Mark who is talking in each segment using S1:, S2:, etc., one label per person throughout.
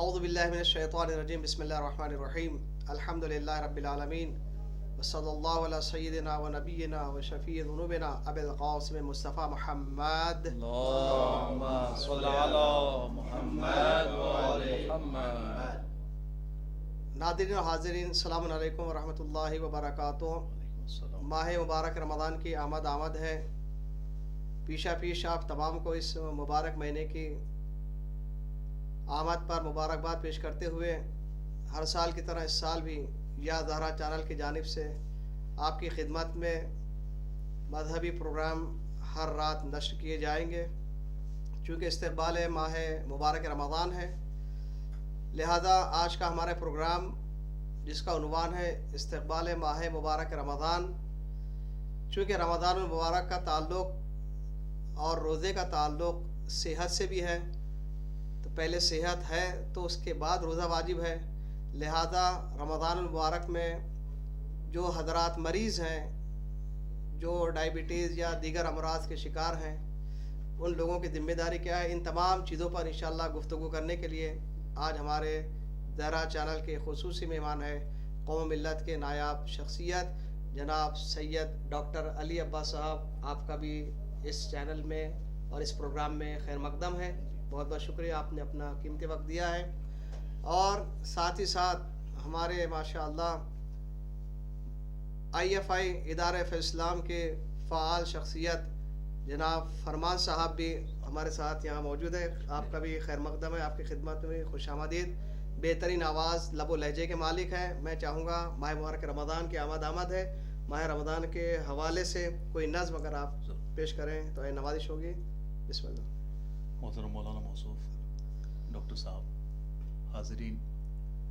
S1: औज़ु बिल्लाहि मिनश शैतानिर रजीम बिस्मिल्लाहिर रहमानिर रहीम अल्हम्दुलिल्लाहि रब्बिल आलमीन वसल्लल्लाहु अला सय्यिदिना व नबिय्यिना व शफ़ीइ ज़ुनूबिना अबिल क़ासिम मुस्तफ़ा मुहम्मद
S2: अल्लाहुम्मा सल्लि अला मुहम्मद व आले मुहम्मद।
S1: नाज़रीन और हाज़रीन सलाम अलैकुम व रहमतुल्लाहि व बरकातुहू। माह मुबारक रमज़ान की आमद है। पीशा पीश आप तमाम को इस मुबारक महीने की आमद पर मुबारकबाद पेश करते हुए हर साल की तरह इस साल भी या ज़हरा चैनल की जानिब से आपकी खिदमत में मजहबी प्रोग्राम हर रात नश्र किए जाएंगे। चूँकि इस्तक़बाल माह मुबारक रमज़ान है, लिहाजा आज का हमारा प्रोग्राम जिसका उन्वान है इस्तक़बाल माह मुबारक रमज़ान, चूँकि रमज़ान मुबारक का ताल्लुक़ और रोज़े का ताल्लुक़ सेहत से भी है, तो पहले सेहत है तो उसके बाद रोज़ा वाजिब है। लिहाजा रमज़ान मुबारक में जो हज़रात मरीज़ हैं, जो डायबिटीज़ या दीगर अमराज के शिकार हैं, उन लोगों की ज़िम्मेदारी क्या है, इन तमाम चीज़ों पर इंशाअल्लाह गुफ्तगू करने के लिए आज हमारे ज़हरा चैनल के खुसूसी मेहमान है कौम मिल्लत के नायाब शख्सियत जनाब सैयद डॉक्टर अली अब्बास साहब। आपका भी इस चैनल में और इस प्रोग्राम में खैर मकदम है। बहुत बहुत शुक्रिया, आपने अपना कीमती वक्त दिया है। और साथ ही साथ हमारे माशाअल्लाह IFI इदारे इस्लाम के फ़ाल शख्सियत जनाब फरमान साहब भी हमारे साथ यहाँ मौजूद है। आपका भी खैर मकदम है, आपकी खिदमत में खुशामदीद। बेहतरीन आवाज़ लबो लहजे के मालिक हैं। मैं चाहूँगा माह मुबारक रमज़ान की आमद है, माह रमज़ान के हवाले से कोई नज़्म अगर आप पेश करें तो नवाजिश होगी। बिस्मिल्लाह।
S2: मोहतरम मौलाना मौसूफ डॉक्टर साहब, हाज़रीन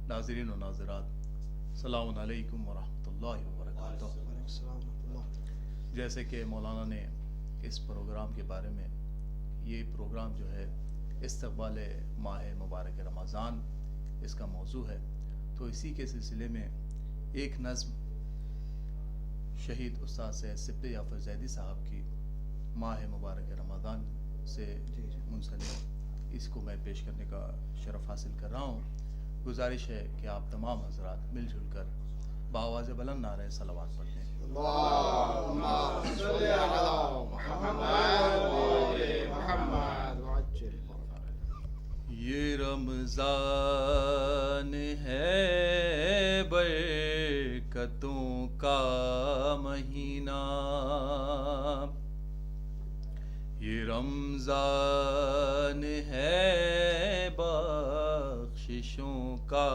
S2: नाज़रीन और नाज़रात, सलाम अलैकुम व रहमतुल्लाहि व बरकातुहू। जैसे कि मौलाना ने इस प्रोग्राम के बारे में, ये प्रोग्राम जो है इस्तक़बाल माह मुबारक रमज़ान इसका मौजू है, तो इसी के सिलसिले में एक नज़्म शहीद उस्ताद सैयद सिब्ते याफ़र ज़ैदी साहब की माह मुबारक रमज़ान से मुंसलिक इसको मैं पेश करने का शरफ़ हासिल कर रहा हूँ। गुजारिश है कि आप तमाम हज़रात मिलजुल कर बावाज़ बुलंद नारे सलावत पढ़ें। ये रमज़ान है बरकतों का महीना, ये रमज़ान है बख्शिशों का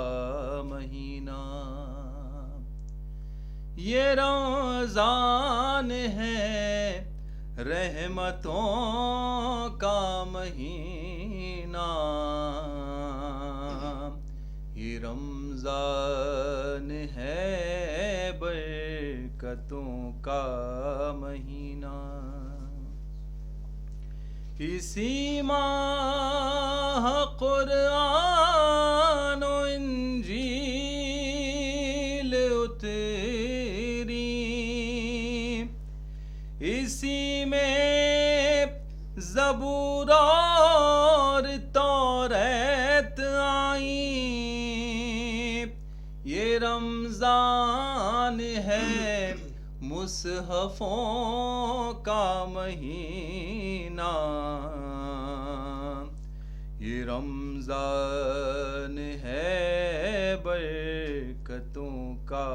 S2: महीना, ये रमज़ान है रहमतों का महीना, ये रमज़ान है बरकतों का महीना। इसी माह कुरान और इंजील उतरी, इसी में ज़बूर और तौरात आई, ये रमज़ान है मुसहफ़ों का महीना, ये रमज़ान है बरकतों का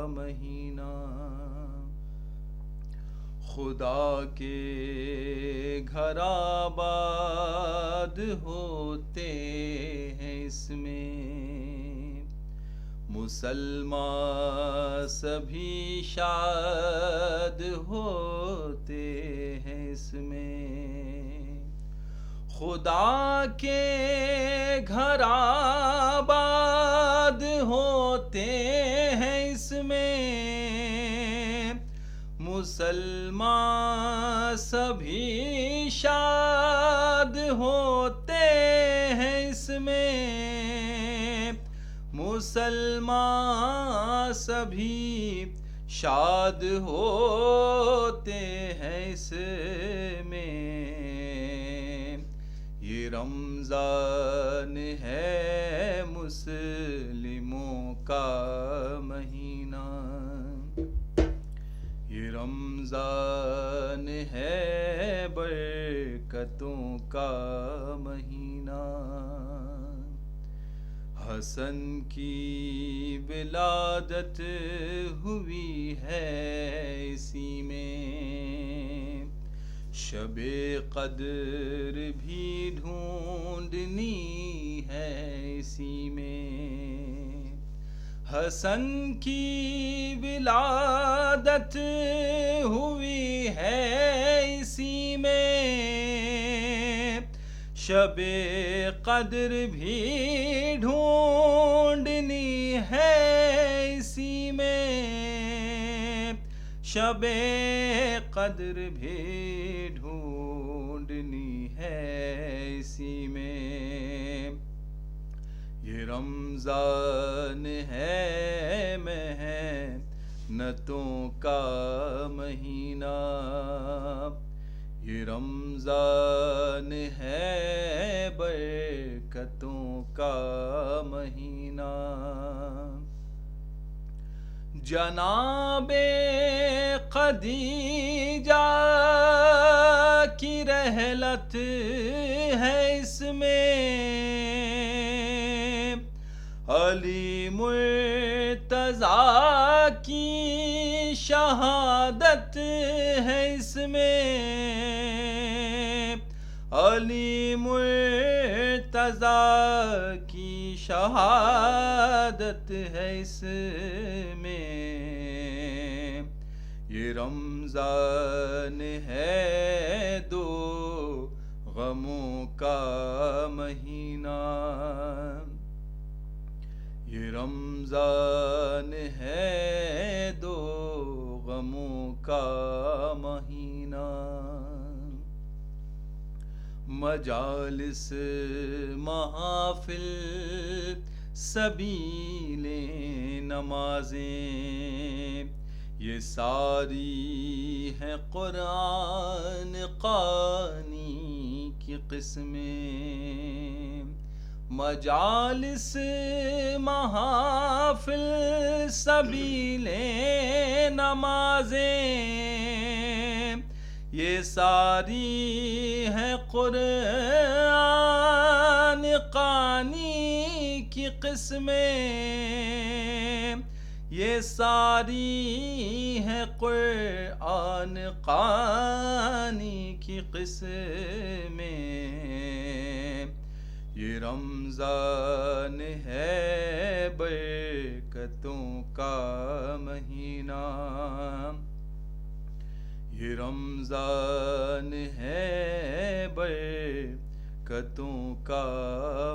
S2: महीना। खुदा के घर आबाद होते हैं इसमें, मुसलमान सभी शाद होते हैं इसमें। खुदा के घर आबाद होते हैं इसमें, मुसलमान सभी शाद होते हैं इसमें, मुसलमान सभी शाद होते हैं इसमें। ये रमज़ान है मुस्लिमों का महीना, ये रमज़ान है बरकतों का महीना। हसन की विलादत हुई है इसी में, शबे कद्र भी ढूंढनी है इसी में। हसन की विलादत हुई है इसी में, शबे कद्र भी ढूंढनी है इसी में, शबे कद्र भी ढूंढनी है इसी में। ये रमज़ान है मेहनतों का महीना, ये रमज़ान है बरकतों का महीना। जनाबे खदीजा की रहलत है इसमें, अली मुर्तज़ा की शहादत है इसमें, अली मुर्तज़ा की शहादत है इसमें। ये रमज़ान है दो गमों का महीना, ये रमज़ान है दो गमों का महीना। मजालिस महाफिल सबीले नमाज़ें, ये सारी हैं कुरान क़ानी की क़िस्में। मजालिस महाफिल सबीले नमाज़ें, ये सारी हैं कुरान क़ानी की क़िस्में, ये सारी हैं कुरान क़ानी की क़िस्में। ये रमज़ान है बरकतों का महीना, ये रमज़ान है बरकतों का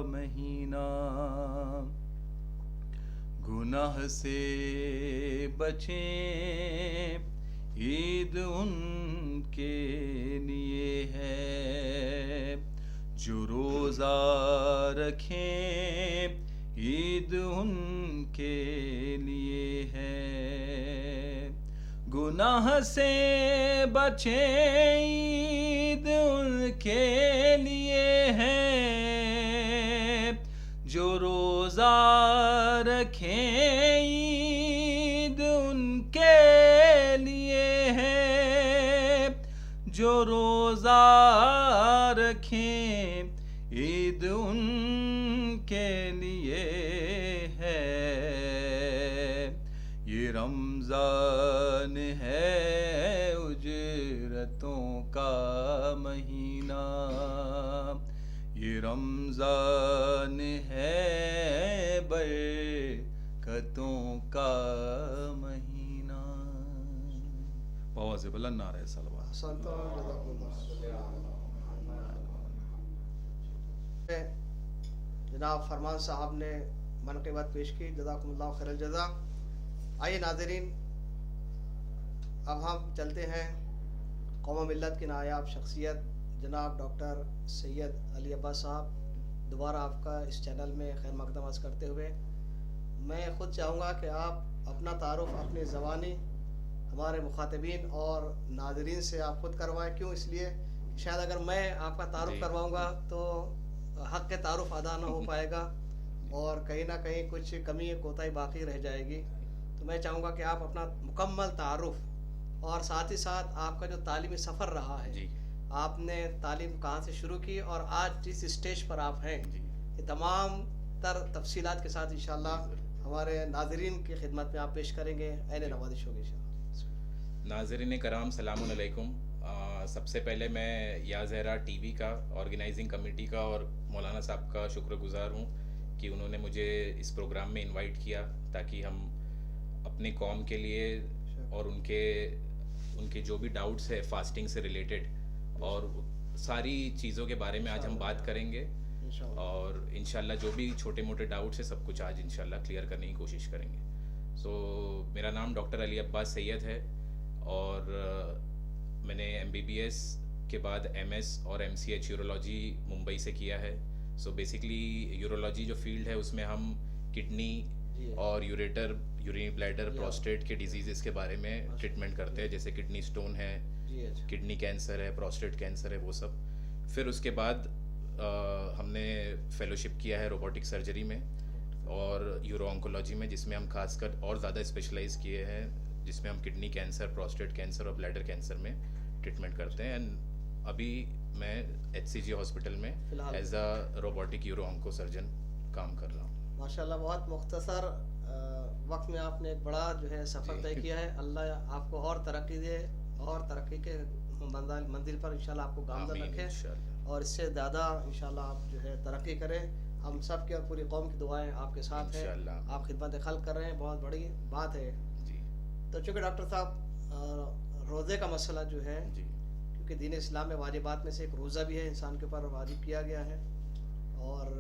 S2: महीना। गुनाह से बचें ईद उनके लिए है, जो रोज़ा रखें ईद उनके लिए है। गुनाह से बचें ईद उनके लिए है, जो रोज़ा रखें ईद उनके लिए है, जो रोज़ा रखें ईद उनके लिए है। ये रमज़ान है उजरतों का महीना, ये रमज़ान है बरकतों का महीना। आवाज़ बुलंद नारे सलवात।
S1: जनाब फरमान साहब ने मनक़िबत पेश की, जज़ाकुमुल्लाह खैरल जज़ा। आइए नाज़रीन, अब हम चलते हैं कौम मिल्लत की नायाब शख्सियत जनाब डॉक्टर सैयद अली अब्बास साहब। दोबारा आपका इस चैनल में खैर मक़दम अर्ज़ करते हुए मैं ख़ुद चाहूँगा कि आप अपना तारुफ़ अपनी ज़बानी हमारे मुखातबीन और नाज़रीन से आप ख़ुद करवाएं। क्यों? इसलिए शायद अगर मैं आपका तारुफ़ करवाऊँगा तो हक़ के तारुफ अदा ना हो पाएगा और कहीं ना कहीं कुछ कमी कोताही बाकी रह जाएगी। तो मैं चाहूँगा कि आप अपना मुकम्मल तारुफ और साथ ही साथ आपका जो तालीमी सफ़र रहा है,
S2: जी
S1: आपने तालीम कहाँ से शुरू की और आज जिस स्टेज पर आप हैं,
S2: जी
S1: ये तमाम तर तफसीलात के साथ इंशाअल्लाह हमारे नाज़रीन की खिदमत में आप पेश करेंगे। ऐन नवाजिश होगी इंशाअल्लाह।
S3: नाज़रीन कराम सलामुन अलैकुम। सबसे पहले मैं या ज़हरा टीवी का ऑर्गेनाइजिंग कमेटी का और मौलाना साहब का शुक्रगुज़ार हूँ कि उन्होंने मुझे इस प्रोग्राम में इनवाइट किया ताकि हम अपने कौम के लिए और उनके जो भी डाउट्स है फास्टिंग से रिलेटेड और सारी चीज़ों के बारे में आज हम बात करेंगे और इंशाल्लाह जो भी छोटे मोटे डाउट्स है सब कुछ आज इंशाल्लाह क्लियर करने की कोशिश करेंगे। मेरा नाम डॉक्टर अली अब्बास सैयद है और मैंने MBBS के बाद MS और MCH यूरोलॉजी मुंबई से किया है। बेसिकली यूरोलॉजी जो फील्ड है उसमें हम किडनी और यूरेटर, यूरिनरी ब्लैडर, प्रोस्टेट के डिजीज़ के बारे में ट्रीटमेंट करते हैं, जैसे किडनी स्टोन है, किडनी कैंसर है, प्रोस्टेट कैंसर है, वो सब। फिर उसके बाद हमने फेलोशिप किया है रोबोटिक सर्जरी में और यूरो ऑन्कोलॉजी में, जिसमें हम खासकर और ज़्यादा स्पेशलाइज किए हैं, जिसमें हम किडनी कैंसर, प्रोस्टेट कैंसर और ब्लैडर कैंसर में ट्रीटमेंट करते हैं। एंड अभी मैं HCG हॉस्पिटल में as a robotic uro onco surgeon काम कर रहा हूँ।
S1: माशाल्लाह, बहुत मुख्तसर वक्त में आपने एक बड़ा जो है सफ़र तय किया है। अल्लाह आपको और तरक्की दे और तरक्की के मंजिल पर इंशाल्लाह आपको गामज़न रखे और इससे ज़्यादा इंशाल्लाह आप जो है तरक्की करें। हम सब की और पूरी कौम की दुआएं आपके साथ हैं। आप खिदमत खल्क कर रहे हैं, बहुत बड़ी बात है
S3: जी।
S1: तो चूँकि डॉक्टर साहब रोज़े का मसला जो है, क्योंकि दीन इस्लाम में वाजिबात में से एक रोज़ा भी है, इंसान के ऊपर वाजिब किया गया है और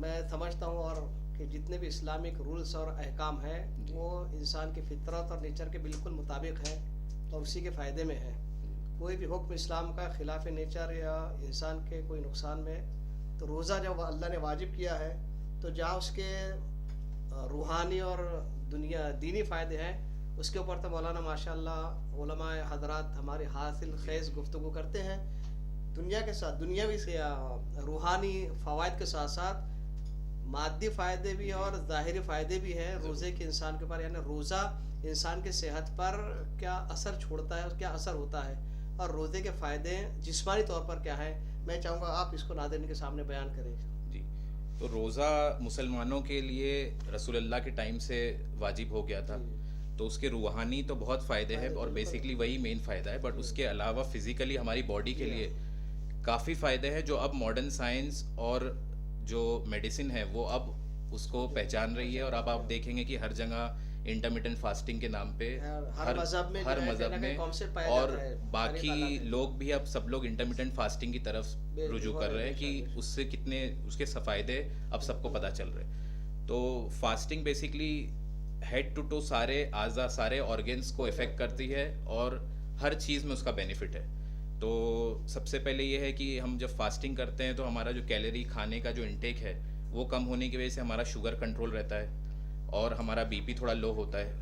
S1: मैं समझता हूँ और कि जितने भी इस्लामिक रूल्स और अहकाम हैं वो इंसान की फितरत और नेचर के बिल्कुल मुताबिक है और उसी के फ़ायदे में है। कोई भी हुक्म इस्लाम का खिलाफ नेचर या इंसान के कोई नुकसान में, तो रोज़ा जब अल्लाह ने वाजिब किया है तो जहाँ उसके रूहानी और दुनिया दीनी फ़ायदे हैं, उसके ऊपर तो मौलाना माशाअल्लाह उलमा हज़रात हमारे हासिल खेज़ गुफ्तगू करते हैं। दुनिया के साथ दुनियावी से रूहानी फ़वाइद के साथ साथ मादी फ़ायदे भी और ज़ाहिरी फ़ायदे भी हैं रोज़े के इंसान के ऊपर। यानी रोज़ा इंसान के सेहत पर क्या असर छोड़ता है, क्या असर होता है और रोज़े के फ़ायदे जिस्मानी तौर पर क्या है, मैं चाहूँगा आप इसको नाज़रीन के सामने बयान करें।
S3: जी, तो रोज़ा मुसलमानों के लिए रसूल अल्लाह के टाइम से वाजिब हो गया था, तो उसके रूहानी तो बहुत फ़ायदे हैं और बेसिकली वही मेन फ़ायदा है, बट उसके अलावा फ़िज़िकली हमारी बॉडी के लिए काफ़ी फ़ायदे हैं जो अब मॉडर्न साइंस और जो मेडिसिन है वो अब उसको पहचान रही है। और अब आप देखेंगे कि हर जगह इंटरमिटेंट फास्टिंग के नाम पे
S1: हर मज़हब में
S3: और बाकी लोग भी, अब सब लोग इंटरमिटेंट फास्टिंग की तरफ रुजू कर रहे हैं कि उससे कितने उसके फ़ायदे अब सबको पता चल रहे हैं। तो fasting basically head to toe सारे आज़ा, सारे ऑर्गन्स को इफ़ेक्ट करती है और हर चीज़ में उसका बेनिफिट है। तो सबसे पहले ये है कि हम जब फास्टिंग करते हैं तो हमारा जो कैलोरी खाने का जो इंटेक है वो कम होने की वजह से हमारा शुगर कंट्रोल रहता है और हमारा BP थोड़ा लो होता है।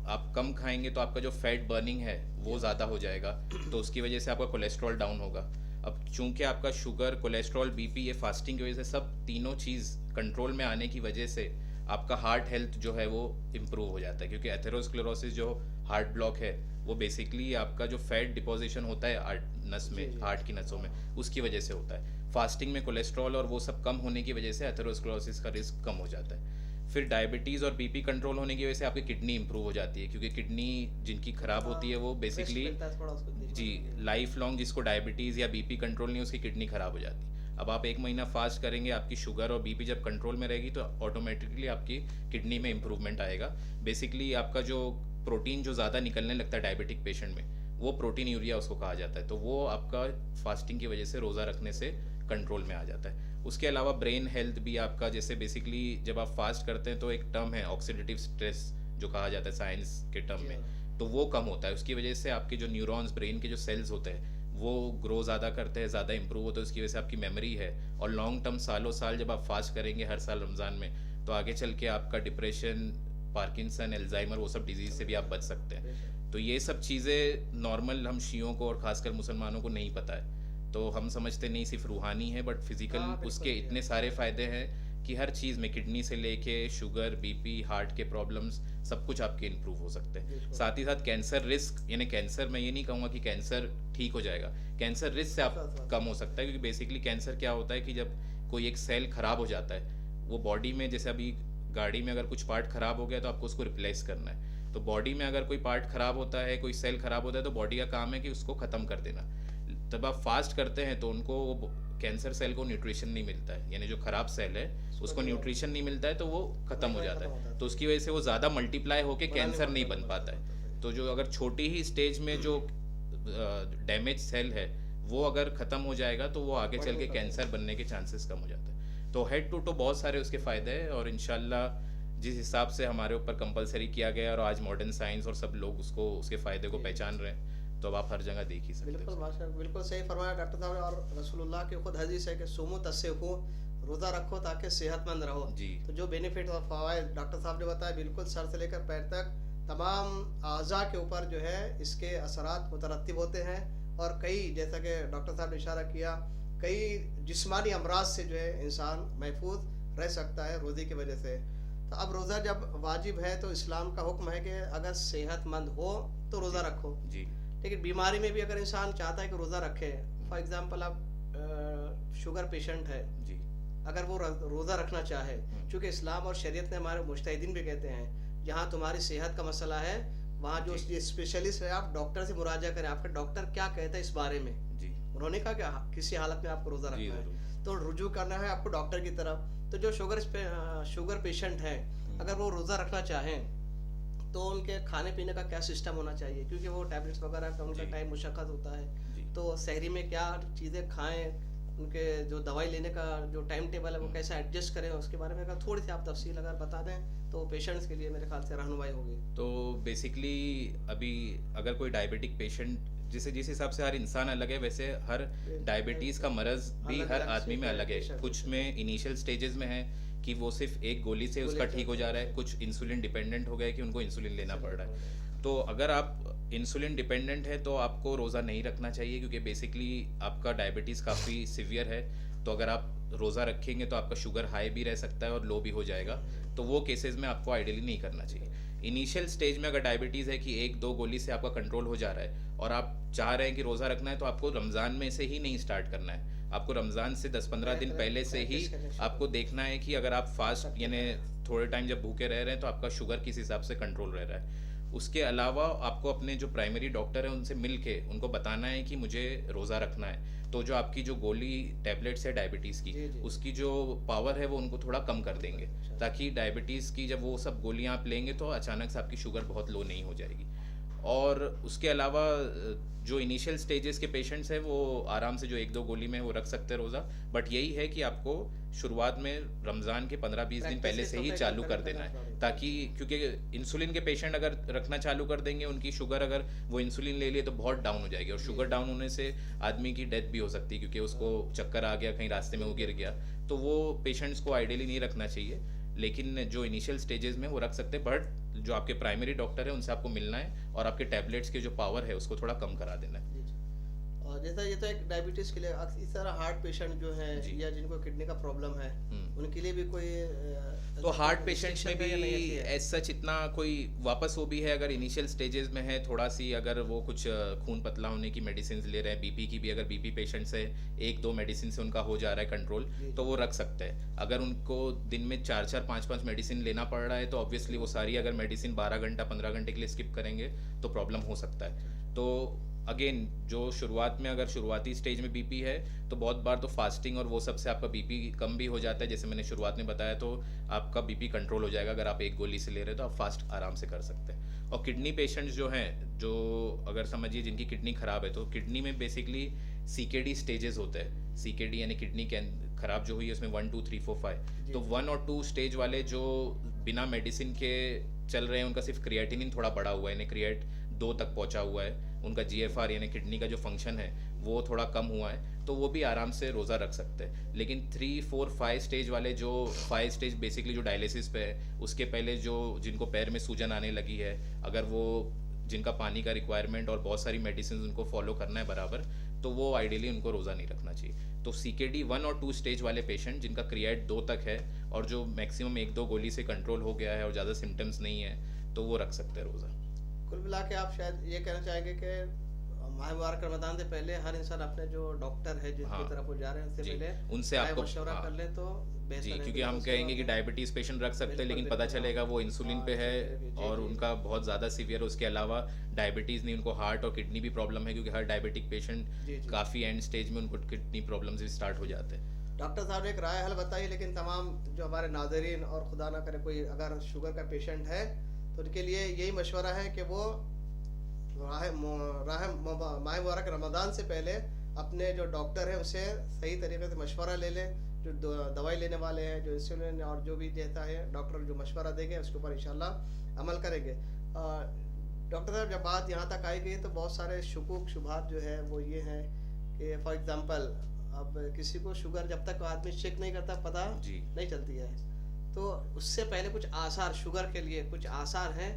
S3: आप कम खाएंगे तो आपका जो फैट बर्निंग है वो ज़्यादा हो जाएगा, तो उसकी वजह से आपका कोलेस्ट्रॉल डाउन होगा। अब चूंकि आपका शुगर, कोलेस्ट्रॉल, BP ये फास्टिंग की वजह से सब तीनों चीज़ कंट्रोल में आने की वजह से आपका हार्ट हेल्थ जो है वो इम्प्रूव हो जाता है, क्योंकि एथेरोस्क्लेरोसिस जो हार्ट ब्लॉक है वो बेसिकली आपका जो फैट डिपोजिशन होता है नस में, हार्ट की नसों में, उसकी वजह से होता है। फास्टिंग में कोलेस्ट्रॉल और वो सब कम होने की वजह से एथेरोस्क्लेरोसिस का रिस्क कम हो जाता है। फिर डायबिटीज़ और BP कंट्रोल होने की वजह से आपकी किडनी इंप्रूव हो जाती है, क्योंकि किडनी जिनकी ख़राब होती है वो बेसिकली जी लाइफ लॉन्ग, जिसको डायबिटीज़ या BP कंट्रोल नहीं, उसकी किडनी ख़राब हो जाती है। अब आप 1 महीना फास्ट करेंगे, आपकी शुगर और BP जब कंट्रोल में रहेगी तो ऑटोमेटिकली आपकी किडनी में इम्प्रूवमेंट आएगा। बेसिकली आपका जो प्रोटीन जो ज़्यादा निकलने लगता है डायबिटिक पेशेंट में, वो प्रोटीन यूरिया उसको कहा जाता है, तो वो आपका फास्टिंग की वजह से, रोज़ा रखने से कंट्रोल में आ जाता है। उसके अलावा ब्रेन हेल्थ भी आपका, जैसे बेसिकली जब आप फास्ट करते हैं तो एक टर्म है ऑक्सीडेटिव स्ट्रेस जो कहा जाता है साइंस के टर्म में, तो वो कम होता है। उसकी वजह से आपके जो न्यूरॉन्स, ब्रेन के जो सेल्स होते हैं वो ग्रो ज़्यादा करते हैं, ज़्यादा इंप्रूव होते हैं, उसकी वजह से आपकी मेमोरी है। और लॉन्ग टर्म सालों साल जब आप फास्ट करेंगे हर साल रमज़ान में, तो आगे चल के आपका डिप्रेशन, पार्किंसन, एल्जाइमर, वो सब डिजीज़ से भी आप बच सकते हैं। तो ये सब चीज़ें नॉर्मल हम शियों को और ख़ासकर मुसलमानों को नहीं पता है, तो हम समझते नहीं सिर्फ रूहानी है, बट फिजिकल
S1: बिल्कुल
S3: उसके
S1: जी,
S3: इतने सारे फ़ायदे हैं कि हर चीज़ में, किडनी से लेके शुगर, बीपी, हार्ट के प्रॉब्लम्स, सब कुछ आपके इम्प्रूव हो सकते हैं।
S1: बिल्कुल।
S3: साथ ही साथ कैंसर रिस्क, यानी कैंसर, मैं ये नहीं कहूँगा कि कैंसर ठीक हो जाएगा, कैंसर रिस्क से आप
S1: साथ-
S3: कम हो सकता है, क्योंकि बेसिकली कैंसर क्या होता है कि जब कोई एक सेल खराब हो जाता है, वो बॉडी में, जैसे अभी गाड़ी में अगर कुछ पार्ट खराब हो गया तो आपको उसको रिप्लेस करना है, तो बॉडी में अगर कोई पार्ट खराब होता है, कोई सेल खराब होता है, तो बॉडी का काम है कि उसको ख़त्म कर देना। तब आप फास्ट करते हैं तो उनको वो कैंसर सेल को न्यूट्रिशन नहीं मिलता है, यानी जो खराब सेल है उसको न्यूट्रिशन नहीं मिलता है, तो वो ख़त्म हो जाता है, तो उसकी वजह से वो ज़्यादा मल्टीप्लाई होकर कैंसर नहीं बन पाता है। तो जो अगर छोटी ही स्टेज में जो डैमेज सेल है वो अगर ख़त्म हो जाएगा तो वो आगे चल के कैंसर बनने के चांसेस कम हो जाते हैं। तो हेड टू टो बहुत सारे उसके फ़ायदे हैं, और इंशाल्लाह जिस हिसाब से हमारे ऊपर कंपलसरी किया गया और आज मॉडर्न साइंस और सब लोग उसको, उसके फ़ायदे को पहचान रहे हैं, तो अब आप हर जगह देख ही सकते
S1: बिल्कुल
S3: हैं।
S1: माशाल्लाह, बिल्कुल सही फरमाया डॉक्टर साहब ने। और रसूलुल्लाह की खुद हदीस है कि सुमु तस्सेहु, रोज़ा रखो ताकि सेहतमंद रहो।
S3: जी।
S1: तो जो बेनिफिट और फ़वाइद डॉक्टर साहब ने बताया, बिल्कुल सर से लेकर पैर तक तमाम अज़ा के ऊपर जो है इसके असरात मुतरत्तिब होते हैं। और कई, जैसा कि डॉक्टर साहब ने इशारा किया, कई जिस्मानी अमराज से जो है इंसान महफूज रह सकता है रोज़े की वजह से। तो अब रोज़ा जब वाजिब है तो इस्लाम का हुक्म है कि अगर सेहतमंद हो तो रोज़ा रखो,
S3: जी
S1: लेकिन बीमारी में भी अगर इंसान चाहता है कि रोज़ा रखे, फॉर एग्जांपल अब शुगर पेशेंट है,
S3: जी
S1: अगर वो रोज़ा रखना चाहे, चूँकि इस्लाम और शरीयत ने, हमारे मुज्तहिदीन भी कहते हैं, जहाँ तुम्हारी सेहत का मसला है वहाँ जो स्पेशलिस्ट है आप डॉक्टर से मुराजा करें, आपका डॉक्टर क्या कहता है इस बारे में।
S3: जी
S1: उन्होंने कहा कि किसी हालत में आपको रोज़ा
S3: जी,
S1: रखना है,
S3: ज़रूर।
S1: तो रुजू करना है आपको डॉक्टर की तरफ। तो जो शुगर पेशेंट है, अगर वो रोज़ा रखना चाहें तो उनके खाने पीने का क्या सिस्टम होना चाहिए, क्योंकि वो टैबलेट्स वगैरह का उनका
S3: जी।
S1: टाइम मुशक्क़त होता है।
S3: जी।
S1: तो सहरी में क्या चीज़ें खाएं, उनके जो दवाई लेने का जो टाइम टेबल है वो कैसे एडजस्ट करें, उसके बारे में अगर थोड़ी सी आप तफसील अगर बता दें तो पेशेंट्स के लिए मेरे ख्याल से रहनुमाई होगी।
S3: तो बेसिकली अभी अगर कोई डायबिटिक पेशेंट, जिस हिसाब से हर इंसान अलग है, वैसे हर डायबिटीज़ का मर्ज़ भी
S1: अलग
S3: हर
S1: अलग
S3: आदमी में
S1: से
S3: अलग है।
S1: बेशक,
S3: कुछ में इनिशियल स्टेजेस में है कि वो सिर्फ एक गोली से उसका ठीक हो जा रहा है, कुछ इंसुलिन डिपेंडेंट हो गया है कि उनको इंसुलिन लेना पड़ रहा है। तो अगर आप इंसुलिन डिपेंडेंट है तो आपको रोज़ा नहीं रखना चाहिए, क्योंकि बेसिकली आपका डायबिटीज़ काफ़ी सीवियर है। तो अगर आप रोज़ा रखेंगे तो आपका शुगर हाई भी रह सकता है और लो भी हो जाएगा, तो वो केसेस में आपको आइडियली नहीं करना चाहिए। इनिशियल स्टेज में अगर डायबिटीज़ है कि 1-2 गोली से आपका कंट्रोल हो जा रहा है और आप चाह रहे हैं कि रोज़ा रखना है, तो आपको रमज़ान में से ही नहीं स्टार्ट करना है, आपको रमज़ान से 10-15 दिन पहले से ही आपको देखना है कि अगर आप फास्ट, यानी थोड़े टाइम जब भूखे रह रहे हैं, तो आपका शुगर किस हिसाब से कंट्रोल रह रहा है। उसके अलावा आपको अपने जो प्राइमरी डॉक्टर है उनसे मिल के उनको बताना है कि मुझे रोज़ा रखना है, तो जो आपकी जो गोली टैबलेट्स है डायबिटीज़ की,
S1: जी, जी।
S3: उसकी जो पावर है वो उनको थोड़ा कम कर देंगे, ताकि डायबिटीज़ की जब वो सब गोलियां आप लेंगे तो अचानक से आपकी शुगर बहुत लो नहीं हो जाएगी। और उसके अलावा जो इनिशियल स्टेजेस के पेशेंट्स हैं वो आराम से जो 1-2 गोली में वो रख सकते हैं रोज़ा, बट यही है कि आपको शुरुआत में रमज़ान के 15-20 दिन पहले से ही चालू कर देना है, ताकि, क्योंकि इंसुलिन के पेशेंट अगर रखना चालू कर देंगे, उनकी शुगर अगर वो इंसुलिन ले लिए तो बहुत डाउन हो जाएगी, और शुगर डाउन होने से आदमी की डेथ भी हो सकती है, क्योंकि उसको चक्कर आ गया, कहीं रास्ते में वो गिर गया। तो वो पेशेंट्स को आइडियली नहीं रखना चाहिए, लेकिन जो इनिशियल स्टेजेस में वो रख सकते हैं, बट जो आपके प्राइमरी डॉक्टर है उनसे आपको मिलना है और आपके टैबलेट्स के जो पावर है उसको थोड़ा कम करा देना है।
S1: जी, जी। और जैसा ये तो एक डायबिटीज़ के लिए, इस तरह हार्ट पेशेंट जो है
S3: जी।
S1: या जिनको किडनी का प्रॉब्लम है, उनके लिए भी कोई
S3: तो हार्ट पेशेंट्स में भी
S1: restriction है या नहीं है?
S3: एज सच इतना कोई, वापस वो भी है अगर इनिशियल स्टेजेस में है थोड़ा सी, अगर वो कुछ खून पतला होने की मेडिसिन ले रहे हैं, बीपी की भी, अगर बीपी पेशेंट्स है 1-2 मेडिसिन से उनका हो जा रहा है कंट्रोल,
S1: जी।
S3: तो वो रख सकते हैं। अगर उनको दिन में 4-4, 5-5 मेडिसिन लेना पड़ रहा है तो ऑब्वियसली वो सारी अगर मेडिसिन 12 घंटा 15 घंटे के लिए स्किप करेंगे तो प्रॉब्लम हो सकता है। तो अगेन, जो शुरुआत में अगर शुरुआती स्टेज में बीपी है तो बहुत बार तो फास्टिंग और वो सबसे आपका बीपी कम भी हो जाता है, जैसे मैंने शुरुआत में बताया, तो आपका बीपी कंट्रोल हो जाएगा। अगर आप एक गोली से ले रहे हो तो आप फास्ट आराम से कर सकते हैं। और किडनी पेशेंट्स जो हैं, जो अगर समझिए जिनकी किडनी ख़राब है, तो किडनी में बेसिकली CKD स्टेजेस होते हैं। CKD यानी किडनी ख़राब जो हुई है उसमें 1, 2, 3, 4, 5, तो 1 और 2 स्टेज वाले जो बिना मेडिसिन के चल रहे हैं, उनका सिर्फ क्रिएटिनिन थोड़ा बढ़ा हुआ है, यानी क्रिएट 2 तक पहुंचा हुआ है, उनका GFR यानी किडनी का जो फंक्शन है वो थोड़ा कम हुआ है, तो वो भी आराम से रोज़ा रख सकते हैं। लेकिन 3, 4, 5 स्टेज वाले, जो 5 स्टेज बेसिकली जो डायलिसिस पे है, उसके पहले जो जिनको पैर में सूजन आने लगी है, अगर वो जिनका पानी का रिक्वायरमेंट और बहुत सारी मेडिसिन उनको फॉलो करना है बराबर, तो वो आइडियली उनको रोज़ा नहीं रखना चाहिए। तो CKD 1 और 2 स्टेज वाले पेशेंट जिनका क्रिएट 2 तक है और जो मैक्सिमम 1-2 गोली से कंट्रोल हो गया है और ज़्यादा सिम्टम्स नहीं है, तो वो रख सकते हैं रोज़ा।
S1: कुल मिला के आप शायद ये कहना चाहेंगे कि माह मुबारक रमज़ान से पहले हर इंसान अपने जो डॉक्टर है जिसकी
S3: हाँ,
S1: तरफ वो जा रहे हैं उससे
S3: जी,
S1: पहले
S3: उनसे
S1: राय
S3: आपको
S1: मशवरा
S3: हाँ,
S1: कर लें तो बेहतर
S3: जी,
S1: है।
S3: क्योंकि
S1: बिल्कुल,
S3: हम
S1: उसके
S3: कहेंगे कि
S1: बाद
S3: डायबिटीज़ पेशेंट रख सकते हैं,
S1: बिल्कुल,
S3: लेकिन पता
S1: बिल्कुल,
S3: चलेगा
S1: हाँ,
S3: वो इंसुलिन
S1: हाँ,
S3: पे है
S1: इंसुलिन पे, जी,
S3: और
S1: जी।
S3: उनका बहुत ज़्यादा सीवियर है। उसके अलावा डायबिटीज़ नहीं, उनको हार्ट और किडनी भी प्रॉब्लम है, क्योंकि हर डायबिटिक
S1: जी,
S3: पेशेंट
S1: जी।
S3: काफ़ी एंड स्टेज में उनको किडनी प्रॉब्लम्स भी स्टार्ट हो जाते हैं।
S1: डॉक्टर साहब ने एक राय हल बताई, लेकिन तमाम जो हमारे नाज़रीन और खुदा ना करे कोई अगर शुगर का पेशेंट है तो उनके लिए यही मशवरा है कि वो माह मुबारक रमज़ान से पहले अपने जो डॉक्टर है उनसे सही तरीके से मशवरा ले लें। जो दवाई लेने वाले हैं, जो इंसुलिन और जो भी देता है डॉक्टर जो मशवरा देंगे उसके ऊपर इंशाल्लाह अमल करेंगे। डॉक्टर साहब जब बात यहाँ तक आई गई तो बहुत सारे शुकूक शुबहात जो है वो ये हैं कि फॉर एग्ज़ाम्पल अब किसी को शुगर जब तक आदमी चेक नहीं करता पता
S3: जी।
S1: नहीं चलती है, तो उससे पहले कुछ आसार शुगर के लिए कुछ आसार हैं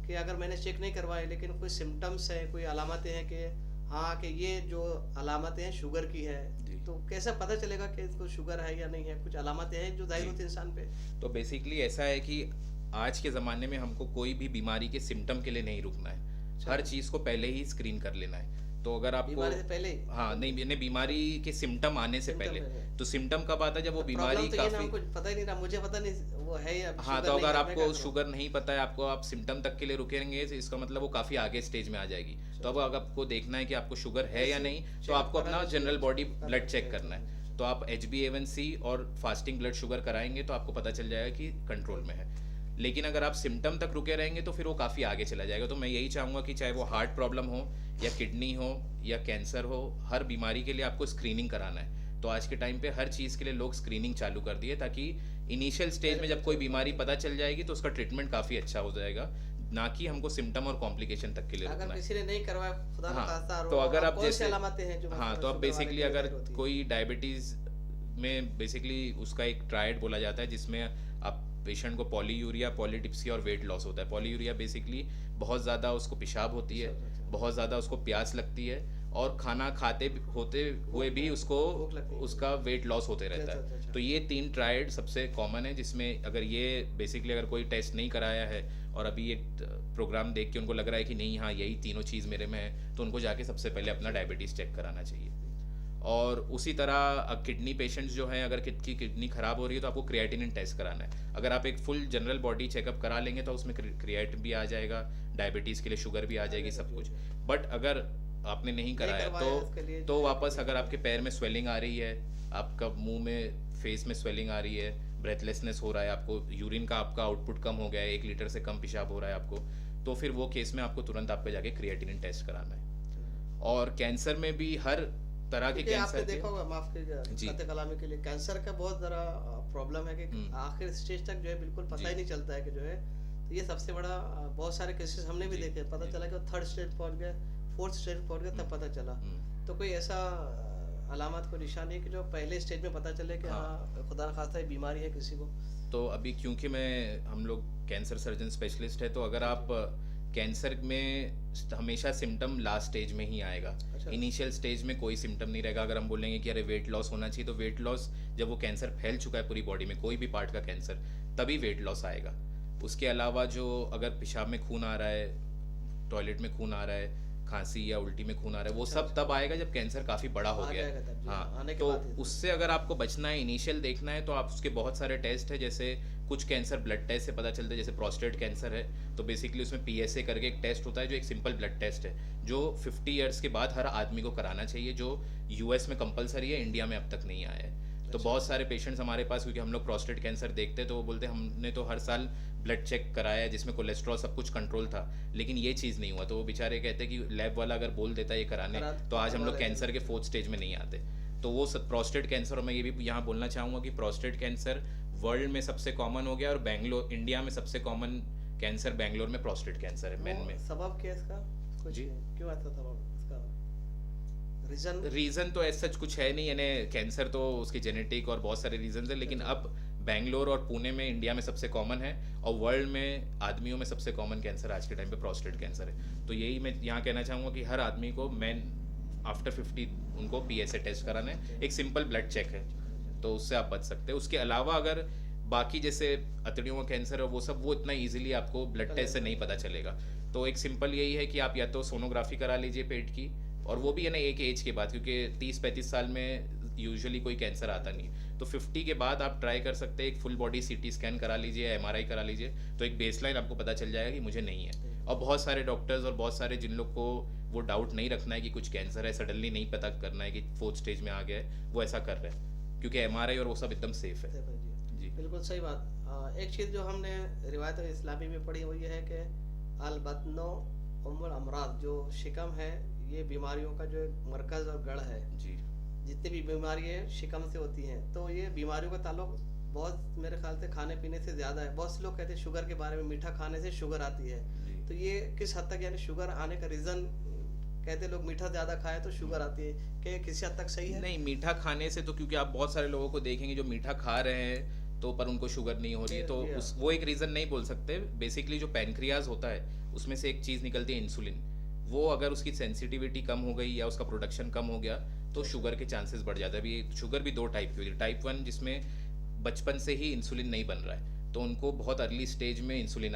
S1: कि अगर मैंने चेक नहीं करवाए लेकिन कोई सिम्टम्स हैं, कोई अलामतें हैं कि हाँ कि ये जो अलामतें हैं शुगर की है,
S3: जी।
S1: तो कैसे पता चलेगा कि इसको शुगर है या नहीं है? कुछ अलामतें हैं जो जाहिर
S3: जी।
S1: होती है इंसान पे।
S3: तो बेसिकली ऐसा है कि आज के ज़माने में हमको कोई भी बीमारी के सिम्टम के लिए नहीं रुकना है, हर चीज़ को पहले ही स्क्रीन कर लेना है। तो अगर आपको
S1: बीमारी से पहले ही?
S3: हाँ नहीं बीमारी के सिम्टम आने से
S1: Symptom
S3: पहले,
S1: है।
S3: तो सिम्टम कब आता है जब वो बीमारी
S1: प्रॉब्लम तो ये ना
S3: काफ़ी
S1: हमको पता ही नहीं रहा, मुझे पता नहीं वो है या
S3: हाँ,
S1: शुगर
S3: तो
S1: नहीं
S3: अगर
S1: है, मैं क्या
S3: आपको
S1: करूँ?
S3: शुगर नहीं पता है, आपको आप सिम्टम तक के लिए रुकेंगे तो इसका मतलब वो काफ़ी आगे स्टेज में आ जाएगी। तो अब अगर आपको देखना है कि आपको शुगर है या नहीं, तो
S1: चेक
S3: आपको अपना
S1: कराना
S3: जनरल
S1: चाहिए।
S3: बॉडी ब्लड चेक करना है। तो आप HbA1c और फास्टिंग ब्लड शुगर कराएंगे तो आपको पता चल जाएगा कि कंट्रोल में है। लेकिन अगर आप सिम्टम तक रुके रहेंगे तो फिर वो काफ़ी आगे चला जाएगा। तो मैं यही चाहूँगा कि चाहे वो हार्ट प्रॉब्लम हो या किडनी हो या कैंसर हो, हर बीमारी के लिए आपको स्क्रीनिंग कराना है। तो आज के टाइम पे हर चीज़ के लिए लोग स्क्रीनिंग चालू कर दिए, ताकि इनिशियल स्टेज में जब कोई बीमारी पता चल जाएगी तो उसका ट्रीटमेंट काफ़ी अच्छा हो जाएगा, ना कि हमको सिम्टम और कॉम्प्लिकेशन तक के लिए
S1: अगर
S3: रुकना है।
S1: किसी ने नहीं करवाया, खुदा ना
S3: हाँ,
S1: खास्ता, और
S3: तो अगर
S1: अब
S3: आप
S1: कौन सी
S3: जैसे
S1: अलामतें हैं जो
S3: हाँ,
S1: मतलब
S3: तो अब
S1: शुगर वाले
S3: बेसिकली
S1: के लिए
S3: अगर
S1: जाहिर होती हैं?
S3: कोई डायबिटीज़ में बेसिकली उसका एक ट्रायड बोला जाता है, जिसमें आप पेशेंट को पॉलीयूरिया, पॉलीडिप्सी और वेट लॉस होता है। पॉलीयूरिया बेसिकली बहुत ज़्यादा उसको पेशाब होती है, बहुत ज़्यादा उसको प्यास लगती है और खाना खाते होते हुए भी उसको
S1: भूख लगती है।
S3: उसका वेट लॉस होते रहता
S1: अच्छा,
S3: है।
S1: अच्छा।
S3: तो ये 3 ट्रायड सबसे कॉमन है, जिसमें अगर ये बेसिकली अगर कोई टेस्ट नहीं कराया है और अभी ये प्रोग्राम देख के उनको लग रहा है कि नहीं हाँ यही तीनों चीज़ मेरे में है, तो उनको जाके सबसे पहले अपना डायबिटीज़ चेक कराना चाहिए। और उसी तरह किडनी पेशेंट्स जो हैं, अगर की किडनी ख़राब हो रही है तो आपको क्रिएटिनिन टेस्ट कराना है। अगर आप एक फुल जनरल बॉडी चेकअप करा लेंगे तो उसमें क्रिएट भी आ जाएगा, डायबिटीज़ के लिए शुगर भी आ जाएगी, सब कुछ। बट अगर आपने नहीं कराया
S1: करवाया उसके लिए
S3: तो वापस अगर आपके पैर में स्वेलिंग आ रही है, आपका मुंह में फेस में स्वेलिंग आ रही है, ब्रेथलेसनेस हो रहा है, आपको यूरिन का आपका आउटपुट कम हो गया है, 1 लीटर से कम पेशाब हो रहा है आपको, तो फिर वो केस में आपको तुरंत आपको जाके क्रिएटिनिन टेस्ट कराना है। और कैंसर में भी हर तरह के
S1: क्योंकि आपने
S3: कैंसर
S1: देखा होगा, माफ
S3: जी।
S1: कीजिएगा कते कलामी के लिए, कैंसर का बहुत ज़रा प्रॉब्लम है कि आखिर स्टेज तक जो है बिल्कुल पता
S3: जी।
S1: ही नहीं चलता है कि जो है, तो ये सबसे बड़ा बहुत सारे केसेस हमने भी
S3: जी,
S1: देखे, पता
S3: जी।
S1: चला कि वो 3rd स्टेज पहुंच गए, 4th स्टेज पहुंच गए, तब पता चला। तो कोई ऐसा अलामत को निशान है कि जो पहले स्टेज में पता चले कि हाँ खुदा न खास्ता ये बीमारी है किसी को?
S3: तो अभी क्योंकि हम लोग कैंसर सर्जन स्पेशलिस्ट है, तो अगर आप कैंसर में हमेशा सिम्टम लास्ट स्टेज में ही आएगा,
S1: अच्छा।
S3: इनिशियल स्टेज में कोई सिम्टम नहीं रहेगा। अगर हम बोलेंगे कि अरे वेट लॉस होना चाहिए, तो वेट लॉस जब वो कैंसर फैल चुका है पूरी बॉडी में, कोई भी पार्ट का कैंसर, तभी वेट लॉस आएगा। उसके अलावा जो अगर पेशाब में खून आ रहा है, टॉयलेट में खून आ रहा है, खांसी या उल्टी में खून आ रहा है, वो सब तब आएगा जब कैंसर काफ़ी बड़ा हो
S1: आ
S3: गया
S1: जाएगा तब, जी,
S3: है। हाँ,
S1: आने के
S3: तो
S1: बाद ही।
S3: उससे अगर आपको बचना है, इनिशियल देखना है, तो आप उसके बहुत सारे टेस्ट है। जैसे कुछ कैंसर ब्लड टेस्ट से पता चलता है, जैसे प्रोस्टेट कैंसर है तो बेसिकली उसमें PSA करके एक टेस्ट होता है, जो एक सिंपल ब्लड टेस्ट है, जो 50 ईयर्स के बाद हर आदमी को कराना चाहिए, जो US में कंपलसरी है, इंडिया में अब तक नहीं आया है। तो बहुत सारे पेशेंट्स हमारे पास, क्योंकि हम लोग प्रोस्टेट कैंसर देखते हैं, तो वो बोलते हैं हमने तो हर साल ब्लड चेक कराया है जिसमें कोलेस्ट्रॉल सब कुछ कंट्रोल था, लेकिन ये चीज़ नहीं हुआ। तो वो बेचारे कहते हैं कि लैब वाला अगर बोल देता है ये कराने, तो आज हम लोग कैंसर के 4th स्टेज में नहीं आते। तो वो सब प्रोस्टेट कैंसर, और मैं ये भी यहाँ बोलना चाहूँगा कि प्रोस्टेट कैंसर वर्ल्ड में सबसे कॉमन हो गया, और बैंगलोर, इंडिया में सबसे कॉमन कैंसर बैंगलोर में प्रोस्टेट कैंसर है, मेन में।
S1: सबब क्या है इसका? कुछ
S3: जी।
S1: क्यों ऐसा सबब इसका
S3: रीज़न तो ऐसा सच कुछ है नहीं, यानी कैंसर तो उसकी जेनेटिक और बहुत सारे रीजन है, लेकिन अब बैंगलोर और पुणे में इंडिया में सबसे कॉमन है, और वर्ल्ड में आदमियों में सबसे कॉमन कैंसर आज के टाइम पे प्रोस्टेट कैंसर है। तो यही मैं यहाँ कहना चाहूँगा कि हर आदमी को, मैन आफ्टर 50 उनको PSA टेस्ट कराना है, एक सिंपल ब्लड चेक है, तो उससे आप बच सकते हैं। उसके अलावा अगर बाकी जैसे अतड़ियों का कैंसर है वो सब, वो इतना इजीली आपको ब्लड टेस्ट से नहीं पता चलेगा। तो एक सिंपल यही है कि आप या तो सोनोग्राफी करा लीजिए पेट की, और वो भी है ना एक एज के बाद, क्योंकि 30-35 साल में यूजुअली कोई कैंसर आता नहीं, तो 50 के बाद आप ट्राई कर सकते हैं एक फुल बॉडी CT स्कैन करा लीजिए, MRI करा लीजिए, तो एक बेसलाइन आपको पता चल जाएगा कि मुझे नहीं है। और बहुत सारे डॉक्टर्स और बहुत सारे जिन लोग को वो डाउट नहीं रखना है कि कुछ कैंसर है, सडनली नहीं पता करना है कि 4th स्टेज में आ गया है, वो ऐसा कर रहे हैं, क्योंकि MRI और वो सब एकदम सेफ है। जी
S1: बिल्कुल सही बात। एक चीज़ जो हमने रिवायत इस्लामी में पढ़ी वो ये है कि अल-बत्नो उम्मुल अमराद, जो शिकम है ये बीमारियों का जो एक मरकज़ और गढ़ है।
S3: जी
S1: जितनी भी बीमारियाँ शिकम से होती हैं, तो ये बीमारियों का ताल्लुक बहुत मेरे ख्याल से खाने पीने से ज़्यादा है। बहुत से लोग कहते हैं शुगर के बारे में, मीठा खाने से शुगर आती है,
S3: जी
S1: तो ये किस हद तक, यानी शुगर आने का रीज़न कहते हैं लोग मीठा ज़्यादा खाए तो शुगर आती है, क्या ये किसी हद तक सही है?
S3: नहीं, मीठा खाने से तो, क्योंकि आप बहुत सारे लोगों को देखेंगे जो मीठा खा रहे हैं तो पर उनको शुगर नहीं हो रही है, तो वो एक रीज़न नहीं बोल सकते। बेसिकली जो पैनक्रियाज होता है उसमें से एक चीज़ निकलती है इंसुलिन, वो अगर उसकी सेंसिटिविटी कम हो गई या उसका प्रोडक्शन कम हो गया तो शुगर के चांसेस बढ़ जाते हैं। अभी शुगर भी 2 टाइप की होती है, टाइप 1 जिसमें बचपन से ही इंसुलिन नहीं बन रहा है, तो उनको बहुत अर्ली स्टेज में इंसुलिन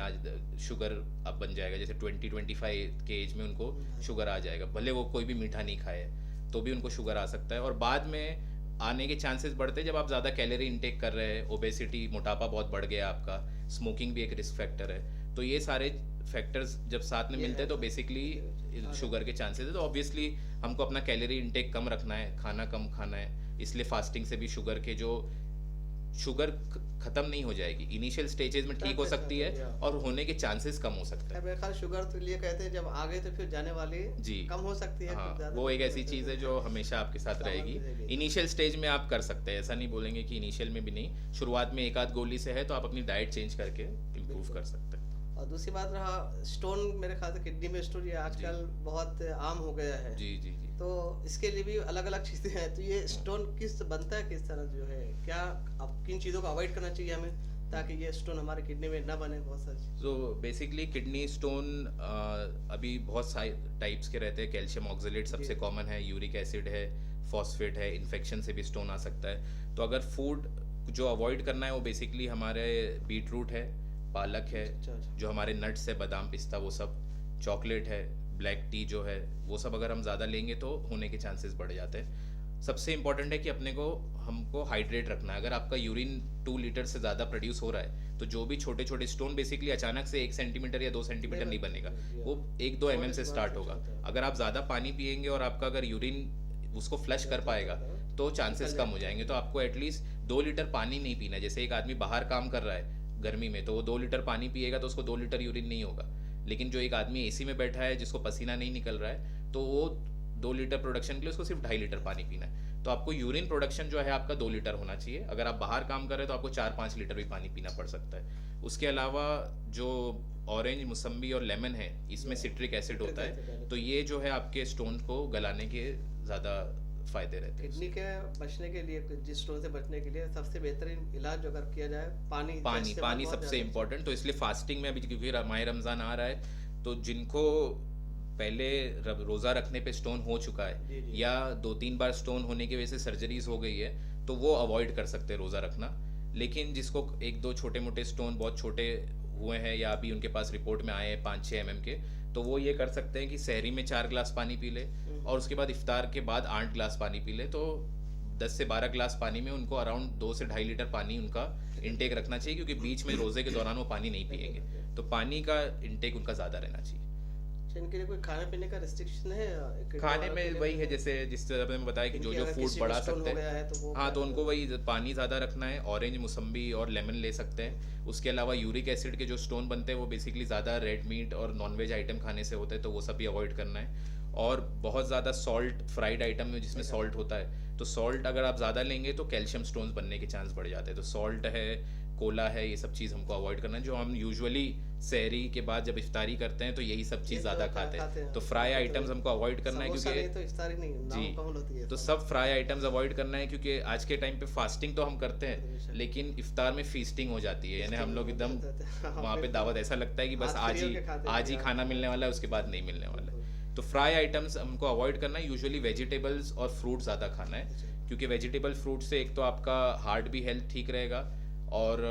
S3: शुगर अब बन जाएगा, जैसे 20-25 के एज में उनको शुगर आ जाएगा, भले वो कोई भी मीठा नहीं खाए तो भी उनको शुगर आ सकता है। और बाद में आने के चांसेस बढ़ते हैं जब आप ज़्यादा कैलोरी इंटेक कर रहे हैं, ओबेसिटी, मोटापा बहुत बढ़ गया आपका, स्मोकिंग भी एक रिस्क फैक्टर है, तो ये सारे फैक्टर्स जब साथ में मिलते हैं तो बेसिकली शुगर के चांसेस है। तो ऑब्वियसली हमको अपना कैलोरी इंटेक कम रखना है, खाना कम खाना है, इसलिए फास्टिंग से भी शुगर के जो शुगर खत्म नहीं हो जाएगी, इनिशियल स्टेजेस में ठीक हो सकती है और होने के चांसेस कम हो सकते हैं।
S1: मेरे ख्याल शुगर तो लिए कहते हैं जब आ गए तो फिर जाने वाली
S3: जी
S1: कम हो सकती है।
S3: हाँ,
S1: ज़्यादा
S3: वो एक ऐसी चीज़ है जो हमेशा आपके साथ रहेगी। इनिशियल स्टेज में आप कर सकते हैं, ऐसा नहीं बोलेंगे कि इनिशियल में भी नहीं, शुरुआत में एक आध गोली से है तो आप अपनी डाइट चेंज करके इम्प्रूव कर सकते हैं।
S1: और दूसरी बात रहा स्टोन, मेरे ख्याल से किडनी में स्टोन ये आजकल बहुत आम हो गया है।
S3: जी जी जी
S1: तो इसके लिए भी अलग अलग चीज़ें हैं, तो ये स्टोन किस बनता है, किस तरह जो है, क्या अब किन चीज़ों को अवॉइड करना चाहिए हमें ताकि ये स्टोन हमारे किडनी में ना बने? बहुत सारी
S3: तो बेसिकली किडनी स्टोन अभी बहुत सारे टाइप्स के रहते हैं। कैल्शियम ऑक्सलेट सबसे कॉमन है, यूरिक एसिड है, फॉस्फेट है, इन्फेक्शन से भी स्टोन आ सकता है। तो अगर फूड जो अवॉइड करना है वो बेसिकली हमारे बीट रूट है, पालक है, जो हमारे नट्स है, बादाम पिस्ता, वो सब, चॉकलेट है, ब्लैक टी जो है, वो सब अगर हम ज़्यादा लेंगे तो होने के चांसेस बढ़ जाते हैं। सबसे इंपॉर्टेंट है कि हमको हाइड्रेट रखना है। अगर आपका यूरिन 2 लीटर से ज़्यादा प्रोड्यूस हो रहा है तो जो भी छोटे छोटे स्टोन बेसिकली अचानक से 1 सेंटीमीटर या 2 सेंटीमीटर नहीं बनेगा, वो 1-2 mm से स्टार्ट होगा। अगर आप ज़्यादा पानी पिएंगे और आपका अगर यूरिन उसको फ्लश कर पाएगा तो चांसेस कम हो जाएंगे। तो आपको एटलीस्ट 2 लीटर पानी नहीं पीना है। जैसे एक आदमी बाहर काम कर रहा है गर्मी में तो वो 2 लीटर पानी पिएगा तो उसको 2 लीटर यूरिन नहीं होगा, लेकिन जो एक आदमी AC में बैठा है जिसको पसीना नहीं निकल रहा है तो वो 2 लीटर प्रोडक्शन के लिए उसको सिर्फ 2.5 लीटर पानी पीना है। तो आपको यूरिन प्रोडक्शन जो है आपका 2 लीटर होना चाहिए। अगर आप बाहर काम कर रहे हैं तो आपको 4-5 लीटर भी पानी पीना पड़ सकता है। उसके अलावा जो ऑरेंज, मौसम्बी और लेमन है, इसमें सिट्रिक एसिड होता है, तो ये जो है आपके स्टोन को गलाने के ज़्यादा फायदे रहते हैं।
S1: किडनी के बचने के लिए, जिस स्टोन से बचने के लिए सबसे बेहतरीन इलाज अगर किया जाए पानी
S3: सबसे इम्पोर्टेंट। तो इसलिए फास्टिंग में अभी क्योंकि माह रमज़ान आ रहा है तो जिनको पहले रोज़ा रखने पे स्टोन हो चुका है या 2-3 बार स्टोन होने की वजह से सर्जरीज हो गई है तो वो अवॉइड कर सकते हैं रोज़ा रखना। लेकिन जिसको 1-2 छोटे मोटे स्टोन बहुत छोटे हुए हैं या अभी उनके पास रिपोर्ट में आए हैं 5-6 mm के, तो वो ये कर सकते हैं कि सहरी में 4 गिलास पानी पी ले और उसके बाद इफ्तार के बाद 8 गिलास पानी पी ले। तो 10 से 12 गिलास पानी में उनको अराउंड 2 से 2.5 लीटर पानी उनका इंटेक रखना चाहिए, क्योंकि बीच में रोज़े के दौरान वो पानी नहीं पिएंगे, तो पानी का इंटेक उनका ज़्यादा रहना चाहिए।
S1: इनके लिए कोई खाने पीने का रिस्ट्रिक्शन है?
S3: खाने में वही है जैसे जिस तरह मैंने बताया कि जो फूड बढ़ा सकते हैं, हाँ, तो उनको वही पानी ज़्यादा रखना है, ऑरेंज, मौसम्बी और लेमन ले सकते हैं। उसके अलावा यूरिक एसिड के जो स्टोन बनते हैं वो बेसिकली ज़्यादा रेड मीट और नॉनवेज आइटम खाने से होते हैं, तो वो सब भी अवॉइड करना है। और बहुत ज़्यादा सॉल्ट, फ्राइड आइटम में जिसमें सॉल्ट होता है, तो सॉल्ट अगर आप ज़्यादा लेंगे तो कैल्शियम स्टोन्स बनने के चांस बढ़ जाते हैं। तो सॉल्ट है, कोला है, ये सब चीज़ हमको अवॉइड करना है। जो हम यूजुअली सहरी के बाद जब इफ्तारी करते हैं तो यही सब चीज़ ज़्यादा खाते हैं, तो फ्राई आइटम्स हमको अवॉइड करना है, क्योंकि तो सब फ्राई आइटम्स अवॉइड करना है, क्योंकि आज के टाइम पे फास्टिंग तो हम करते हैं लेकिन इफ्तार में फीस्टिंग हो जाती है, यानी हम लोग एकदम वहाँ पे दावत, ऐसा लगता है कि बस आज ही खाना मिलने वाला है, उसके बाद नहीं मिलने वाला है। तो फ्राई आइटम्स हमको अवॉइड करना है, यूजुअली वेजिटेबल्स और फ्रूट ज़्यादा खाना है, क्योंकि वेजिटेबल फ्रूट से एक तो आपका हार्ट भी हेल्थ ठीक रहेगा और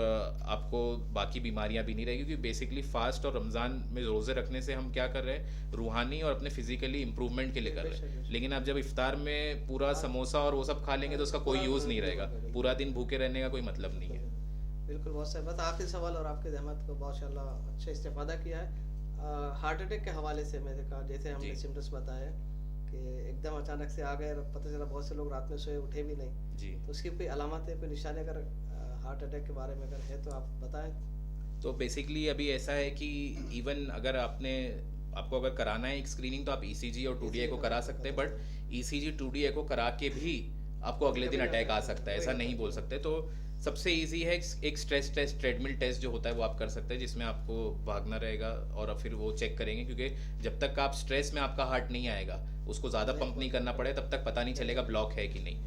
S3: आपको बाकी बीमारियां भी नहीं रहेगी, क्योंकि बेसिकली फास्ट और रमज़ान में रोज़े रखने से हम क्या कर रहे हैं, रूहानी और अपने फिजिकली इंप्रूवमेंट के लिए कर रहे हैं। लेकिन आप जब इफ्तार में पूरा समोसा और वो सब खा लेंगे तो उसका कोई यूज़ नहीं रहेगा, पूरा दिन भूखे रहने का कोई मतलब नहीं है।
S1: बिल्कुल, बहुत सही बात। आखिरी सवाल और आपके जहमत को माशाल्लाह अच्छा इस्तेफादा किया है। हार्ट अटैक के हवाले से मैंने कहा, जैसे हमने सिम्टम्स बताए कि एकदम अचानक से आ गए, पता चला बहुत से लोग रात में सोए उठे भी नहीं
S3: जी,
S1: तो उसकी कोई अलामत है, कोई निशानी अगर हार्ट अटैक के बारे में अगर है तो आप बताएं।
S3: तो बेसिकली अभी ऐसा है कि इवन अगर आपको अगर कराना है एक स्क्रीनिंग तो आप ईसीजी और 2D एको करा सकते हैं, बट ईसीजी 2D एको करा के भी आपको अगले दिन अटैक आ सकता है, ऐसा नहीं बोल सकते। तो सबसे इजी है एक स्ट्रेस टेस्ट, ट्रेडमिल टेस्ट जो होता है वो आप कर सकते हैं, जिसमें आपको भागना रहेगा और फिर वो चेक करेंगे, क्योंकि जब तक आप स्ट्रेस में आपका हार्ट नहीं आएगा, उसको ज़्यादा पंप नहीं करना पड़े, तब तक पता नहीं चलेगा ब्लॉक है कि नहीं।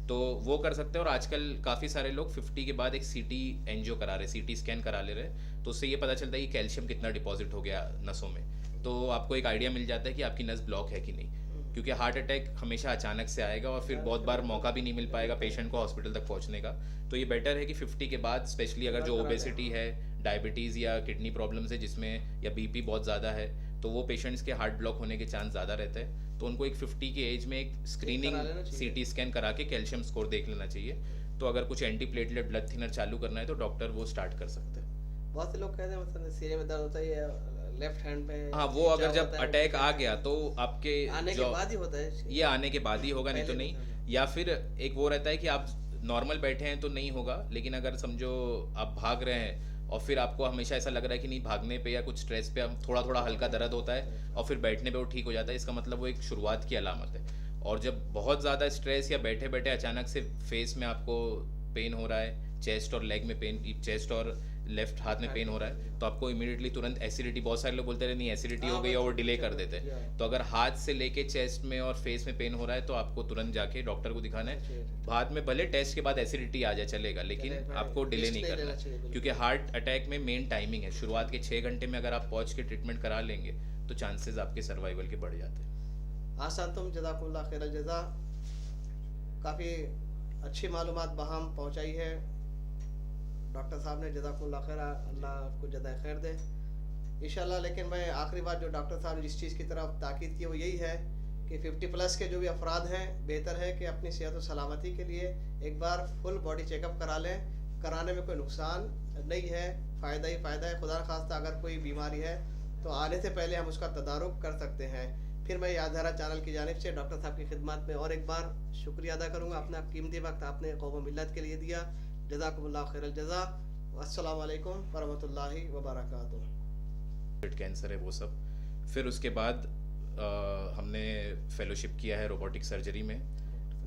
S3: तो वो कर सकते हैं। और आजकल काफ़ी सारे लोग 50 के बाद एक CT एंजियो करा रहे, CT स्कैन करा ले रहे, तो उससे ये पता चलता है कि कैल्शियम कितना डिपॉजिट हो गया नसों में, तो आपको एक आइडिया मिल जाता है कि आपकी नस ब्लॉक है कि नहीं, क्योंकि हार्ट अटैक हमेशा अचानक से आएगा और फिर बहुत बार मौका भी नहीं मिल पाएगा पेशेंट को हॉस्पिटल तक पहुंचने का। तो ये बेटर है कि 50 के बाद, स्पेशली अगर जो ओबेसिटी है, डायबिटीज़ या किडनी प्रॉब्लम्स है जिसमें, या BP बहुत ज़्यादा है, तो वो पेशेंट्स के हार्ट ब्लॉक होने के चांस ज़्यादा रहते हैं। तो उनको एक 50 की एज में एक स्क्रीनिंग CT स्कैन करा के कैल्शियम स्कोर देख लेना चाहिए। तो अगर कुछ एंटी प्लेटलेट ब्लड थिनर चालू करना है तो डॉक्टर वो स्टार्ट कर सकते हैं।
S1: बहुत से लोग कहते हैं मतलब सीने में दर्द होता है, लेफ्ट हैंड में,
S3: हाँ, वो अगर जब अटैक आ गया तो आपके
S1: आने के बाद ही होता है,
S3: ये आने के बाद ही होगा, नहीं तो नहीं। या फिर एक वो रहता है कि आप नॉर्मल बैठे हैं तो नहीं होगा, लेकिन अगर समझो आप भाग रहे हैं और फिर आपको हमेशा ऐसा लग रहा है कि नहीं, भागने पे या कुछ स्ट्रेस पे थोड़ा थोड़ा हल्का दर्द होता है और फिर बैठने पे वो ठीक हो जाता है, इसका मतलब वो एक शुरुआत की अलामत है। और जब बहुत ज़्यादा स्ट्रेस या बैठे बैठे अचानक से फेस में आपको पेन हो रहा है, चेस्ट और लेग में पेन, चेस्ट और लेफ्ट हाथ में पेन हो रहा है, तो आपको इमीडिएटली तुरंत एसिडिटी, बहुत सारे लोग बोलते हैं नहीं एसिडिटी हो गई और वो डिले कर देते हैं, तो अगर हाथ से लेके चेस्ट में और फेस में पेन हो रहा है तो आपको तुरंत जाके डॉक्टर को दिखाना है। बाद में भले टेस्ट के बाद एसिडिटी आ जाए चलेगा, लेकिन आपको डिले नहीं करना, क्योंकि हार्ट अटैक में मेन टाइमिंग है, शुरुआत के 6 घंटे में अगर आप पहुंच के ट्रीटमेंट करा लेंगे तो चांसेस आपके सर्वाइवल के बढ़ जाते हैं।
S1: आसान, तुम जज़ाकुमुल्लाह खैरल जज़ा, काफ़ी अच्छी मालूमात बहाम पहुँचाई है डॉक्टर साहब ने, जज़ाकुमुल्लाह खैर, अल्लाह आपको जज़ाए खैर दे इंशाल्लाह। लेकिन मैं आखिरी बात जो डॉक्टर साहब ने जिस चीज़ की तरफ ताकीद की वो यही है कि 50+ के जो भी अफराद हैं, बेहतर है कि अपनी सेहत और सलामती के लिए एक बार फुल बॉडी चेकअप करा लें। कराने में कोई नुकसान नहीं है, फ़ायदा ही फ़ायदा है। खुदा खास्ता अगर कोई बीमारी है तो आने से पहले हम उसका तदारुक कर सकते हैं। फिर मैं यादधारा चैनल की जानिब से डॉक्टर साहब की खिदमत में और एक बार शुक्रिया अदा करूँगा, अपना कीमती वक्त आपने कौम मिल्लत के लिए दिया। जज़ाकुमुल्लाह खैरल जज़ा। अस्सलामु अलैकुम वरहमतुल्लाहि वबरकातुहू।
S3: पेट कैंसर है वो सब। फिर उसके बाद हमने फेलोशिप किया है रोबोटिक सर्जरी में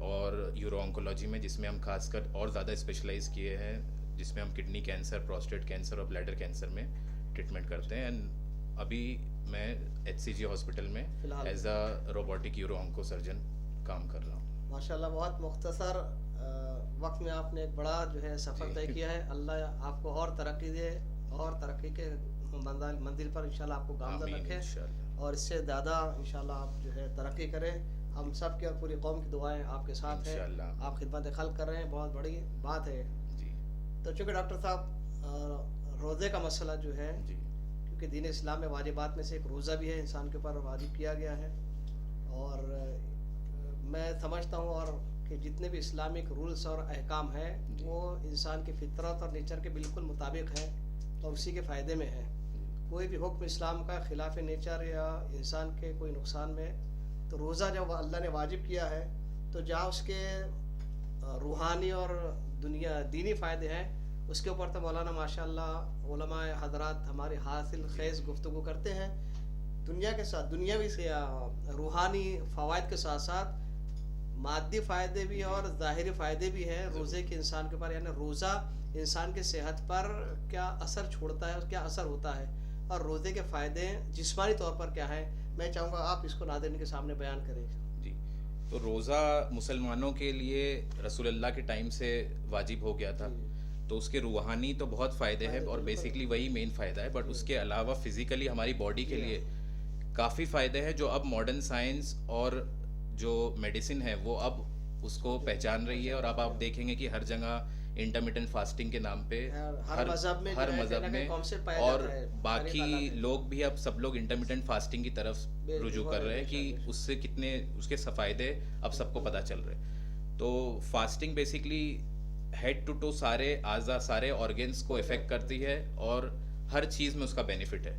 S3: और यूरो ऑन्कोलॉजी में, जिसमें हम खासकर और ज़्यादा स्पेशलाइज किए हैं, जिसमें हम किडनी कैंसर, प्रोस्टेट कैंसर और ब्लैडर कैंसर में ट्रीटमेंट करते हैं। एंड अभी मैं HCG हॉस्पिटल में as a robotic uro onco surgeon काम कर रहा हूँ।
S1: माशाल्लाह, बहुत मुख्तसर वक्त में आपने एक बड़ा जो है सफ़र तय किया है। अल्लाह आपको और तरक्की दे और तरक्की के मंजिल पर इंशाल्लाह आपको गामज़द रखे और इससे ज़्यादा इंशाल्लाह आप जो है तरक्की करें। हम सब के और पूरी कौम की दुआएं आपके साथ हैं। आप खिदमत खल्क़ कर रहे हैं, बहुत बड़ी बात है जी। तो चूँकि डॉक्टर साहब रोज़े का मसला जो है जी, क्योंकि दीन इस्लाम में वाजिबात में से एक रोज़ा भी है, इंसान के ऊपर वाजिब किया गया है। और मैं समझता हूँ और कि जितने भी इस्लामिक रूल्स और अहकाम हैं वो इंसान की फितरत और नेचर के बिल्कुल मुताबिक है और उसी के फ़ायदे में है। कोई भी हुक्म इस्लाम का खिलाफ नेचर या इंसान के कोई नुकसान में, तो रोज़ा जब अल्लाह ने वाजिब किया है तो जहाँ उसके रूहानी और दुनिया दीनी फ़ायदे हैं उसके ऊपर तो मौलाना माशाअल्लाह उलमाए हजरात हमारे हासिल खेज़ गुफ्तगू करते हैं। दुनिया के साथ दुनियावी से रूहानी फ़वाइद के साथ साथ मादी फ़ायदे भी और ज़ाहिरी फ़ायदे भी हैं रोज़े के इंसान के ऊपर। यानी रोज़ा इंसान की सेहत पर क्या असर छोड़ता है और क्या असर होता है और रोज़े के फ़ायदे जिस्मानी तौर पर क्या है, मैं चाहूँगा आप इसको नाज़रीन के सामने बयान करें जी।
S3: तो रोज़ा मुसलमानों के लिए रसूलुल्लाह के टाइम से वाजिब हो गया था, तो उसके रूहानी तो बहुत फ़ायदे हैं और बेसिकली वही मेन फ़ायदा है, बट उसके अलावा फ़िज़िकली हमारी बॉडी के लिए काफ़ी फ़ायदे हैं जो अब मॉडर्न साइंस और जो मेडिसिन है वो अब उसको पहचान रही है। और अब आप देखेंगे कि हर जगह इंटरमिटेंट फास्टिंग के नाम पे
S1: हर मजहब में
S3: हर
S1: जो है
S3: मजहब
S1: कहीं ना कहीं
S3: में
S1: concept पाया
S3: और
S1: जाता है।
S3: बाकी
S1: हर एक
S3: लोग भी अब सब लोग इंटरमिटेंट फास्टिंग की तरफ रुजू कर रहे हैं कि उससे कितने उसके फ़ायदे अब सबको पता चल रहे हैं। तो fasting basically head to toe सारे आज़ा सारे ऑर्गन्स को इफ़ेक्ट करती है और हर चीज़ में उसका बेनिफिट है।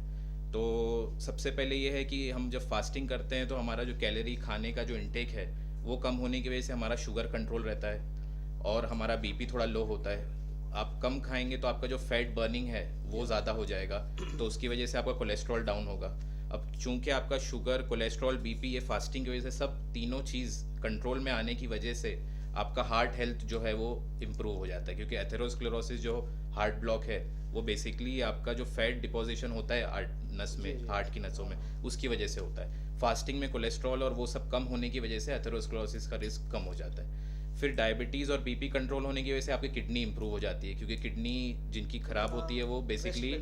S3: तो सबसे पहले ये है कि हम जब फास्टिंग करते हैं तो हमारा जो कैलोरी खाने का जो इनटेक है वो कम होने की वजह से हमारा शुगर कंट्रोल रहता है और हमारा बीपी थोड़ा लो होता है। आप कम खाएंगे तो आपका जो फैट बर्निंग है वो ज़्यादा हो जाएगा, तो उसकी वजह से आपका कोलेस्ट्रॉल डाउन होगा। अब चूंकि आपका शुगर, कोलेस्ट्रॉल, बीपी ये फास्टिंग की वजह से सब तीनों चीज़ कंट्रोल में आने की वजह से आपका हार्ट हेल्थ जो है वो इम्प्रूव हो जाता है। क्योंकि एथेरोस्क्लेरोसिस जो हार्ट ब्लॉक है वो बेसिकली आपका जो फैट डिपोजिशन होता है नस में, हार्ट की नसों में, उसकी वजह से होता है। फास्टिंग में कोलेस्ट्रॉल और वो सब कम होने की वजह से एथेरोस्क्लेरोसिस का रिस्क कम हो जाता है। फिर डायबिटीज़ और बीपी कंट्रोल होने की वजह से आपकी किडनी इंप्रूव हो जाती है। क्योंकि किडनी जिनकी ख़राब होती है वो बेसिकली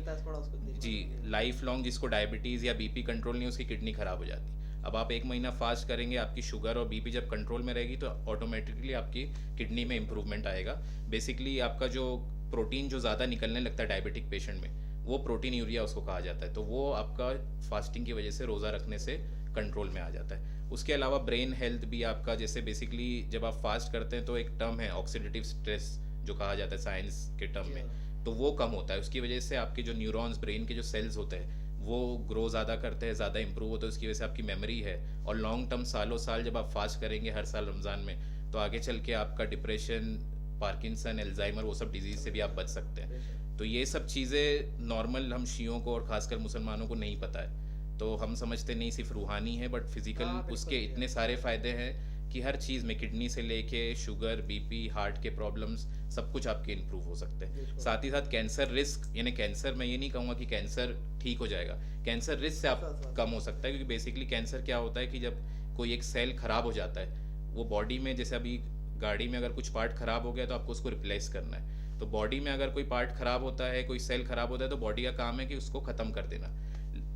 S3: जी लाइफ लॉन्ग, जिसको डायबिटीज़ या बीपी कंट्रोल नहीं, उसकी किडनी ख़राब हो जाती है। अब आप 1 महीना फास्ट करेंगे, आपकी शुगर और बीपी जब कंट्रोल में रहेगी तो ऑटोमेटिकली आपकी किडनी में इम्प्रूवमेंट आएगा। बेसिकली आपका जो प्रोटीन जो ज़्यादा निकलने लगता है डायबिटिक पेशेंट में, वो प्रोटीन यूरिया उसको कहा जाता है, तो वो आपका फास्टिंग की वजह से, रोज़ा रखने से कंट्रोल में आ जाता है। उसके अलावा ब्रेन हेल्थ भी आपका, जैसे बेसिकली जब आप फास्ट करते हैं तो एक टर्म है ऑक्सीडेटिव स्ट्रेस जो कहा जाता है साइंस के टर्म में, तो वो कम होता है। उसकी वजह से आपके जो न्यूरॉन्स, ब्रेन के जो सेल्स होते हैं वो ग्रो ज़्यादा करते हैं, ज़्यादा इंप्रूव होते हैं। उसकी वजह से आपकी मेमोरी है और लॉन्ग टर्म सालों साल जब आप फास्ट करेंगे हर साल रमज़ान में, तो आगे चल के आपका डिप्रेशन, पार्किंसन, एल्जाइमर, वो सब डिजीज़ से भी आप बच सकते हैं। तो ये सब चीज़ें नॉर्मल हम शियों को और ख़ासकर मुसलमानों को नहीं पता है। तो हम समझते नहीं सिर्फ रूहानी है, बट फिजिकल उसके इतने सारे फ़ायदे हैं कि हर चीज़ में, किडनी से लेके शुगर, बीपी, हार्ट के प्रॉब्लम्स, सब कुछ आपके इंप्रूव हो सकते हैं। साथ ही साथ कैंसर रिस्क, यानी कैंसर, मैं ये नहीं कहूँगा कि कैंसर ठीक हो जाएगा, कैंसर रिस्क से आप कम हो सकता है। क्योंकि बेसिकली कैंसर क्या होता है कि जब कोई एक सेल ख़राब हो जाता है, वो बॉडी में, जैसे अभी गाड़ी में अगर कुछ पार्ट ख़राब हो गया तो आपको उसको रिप्लेस करना है। तो बॉडी में अगर कोई पार्ट ख़राब होता है, कोई सेल ख़राब होता है, तो बॉडी का काम है कि उसको ख़त्म कर देना।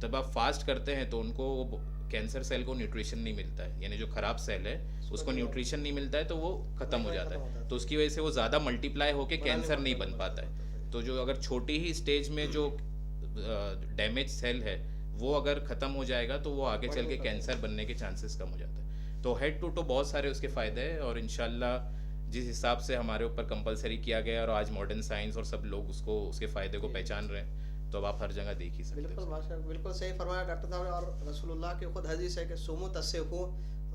S3: तब आप फास्ट करते हैं तो उनको, कैंसर सेल को न्यूट्रिशन नहीं मिलता है, यानी जो खराब सेल है उसको न्यूट्रिशन नहीं मिलता है तो वो खत्म हो जाता है। तो उसकी वजह से वो ज़्यादा मल्टीप्लाई होके कैंसर नहीं बन पाता है। तो जो अगर छोटी ही स्टेज में जो डैमेज सेल है वो अगर ख़त्म हो जाएगा तो वो आगे चल के कैंसर बनने के चांसेस कम हो जाते हैं। तो हेड टू टो बहुत सारे उसके फ़ायदे हैं और इंशाल्लाह जिस हिसाब से हमारे ऊपर कंपलसरी किया गया और आज मॉडर्न साइंस और सब लोग उसको, उसके फ़ायदे को पहचान रहे हैं, तो अब आप हर जगह देख ही सकते हैं।
S1: बिल्कुल माशाअल्लाह, बिल्कुल सही फरमाया डॉक्टर साहब ने। और रसूलुल्लाह की खुद हदीस है कि सुमो तस्सेहू,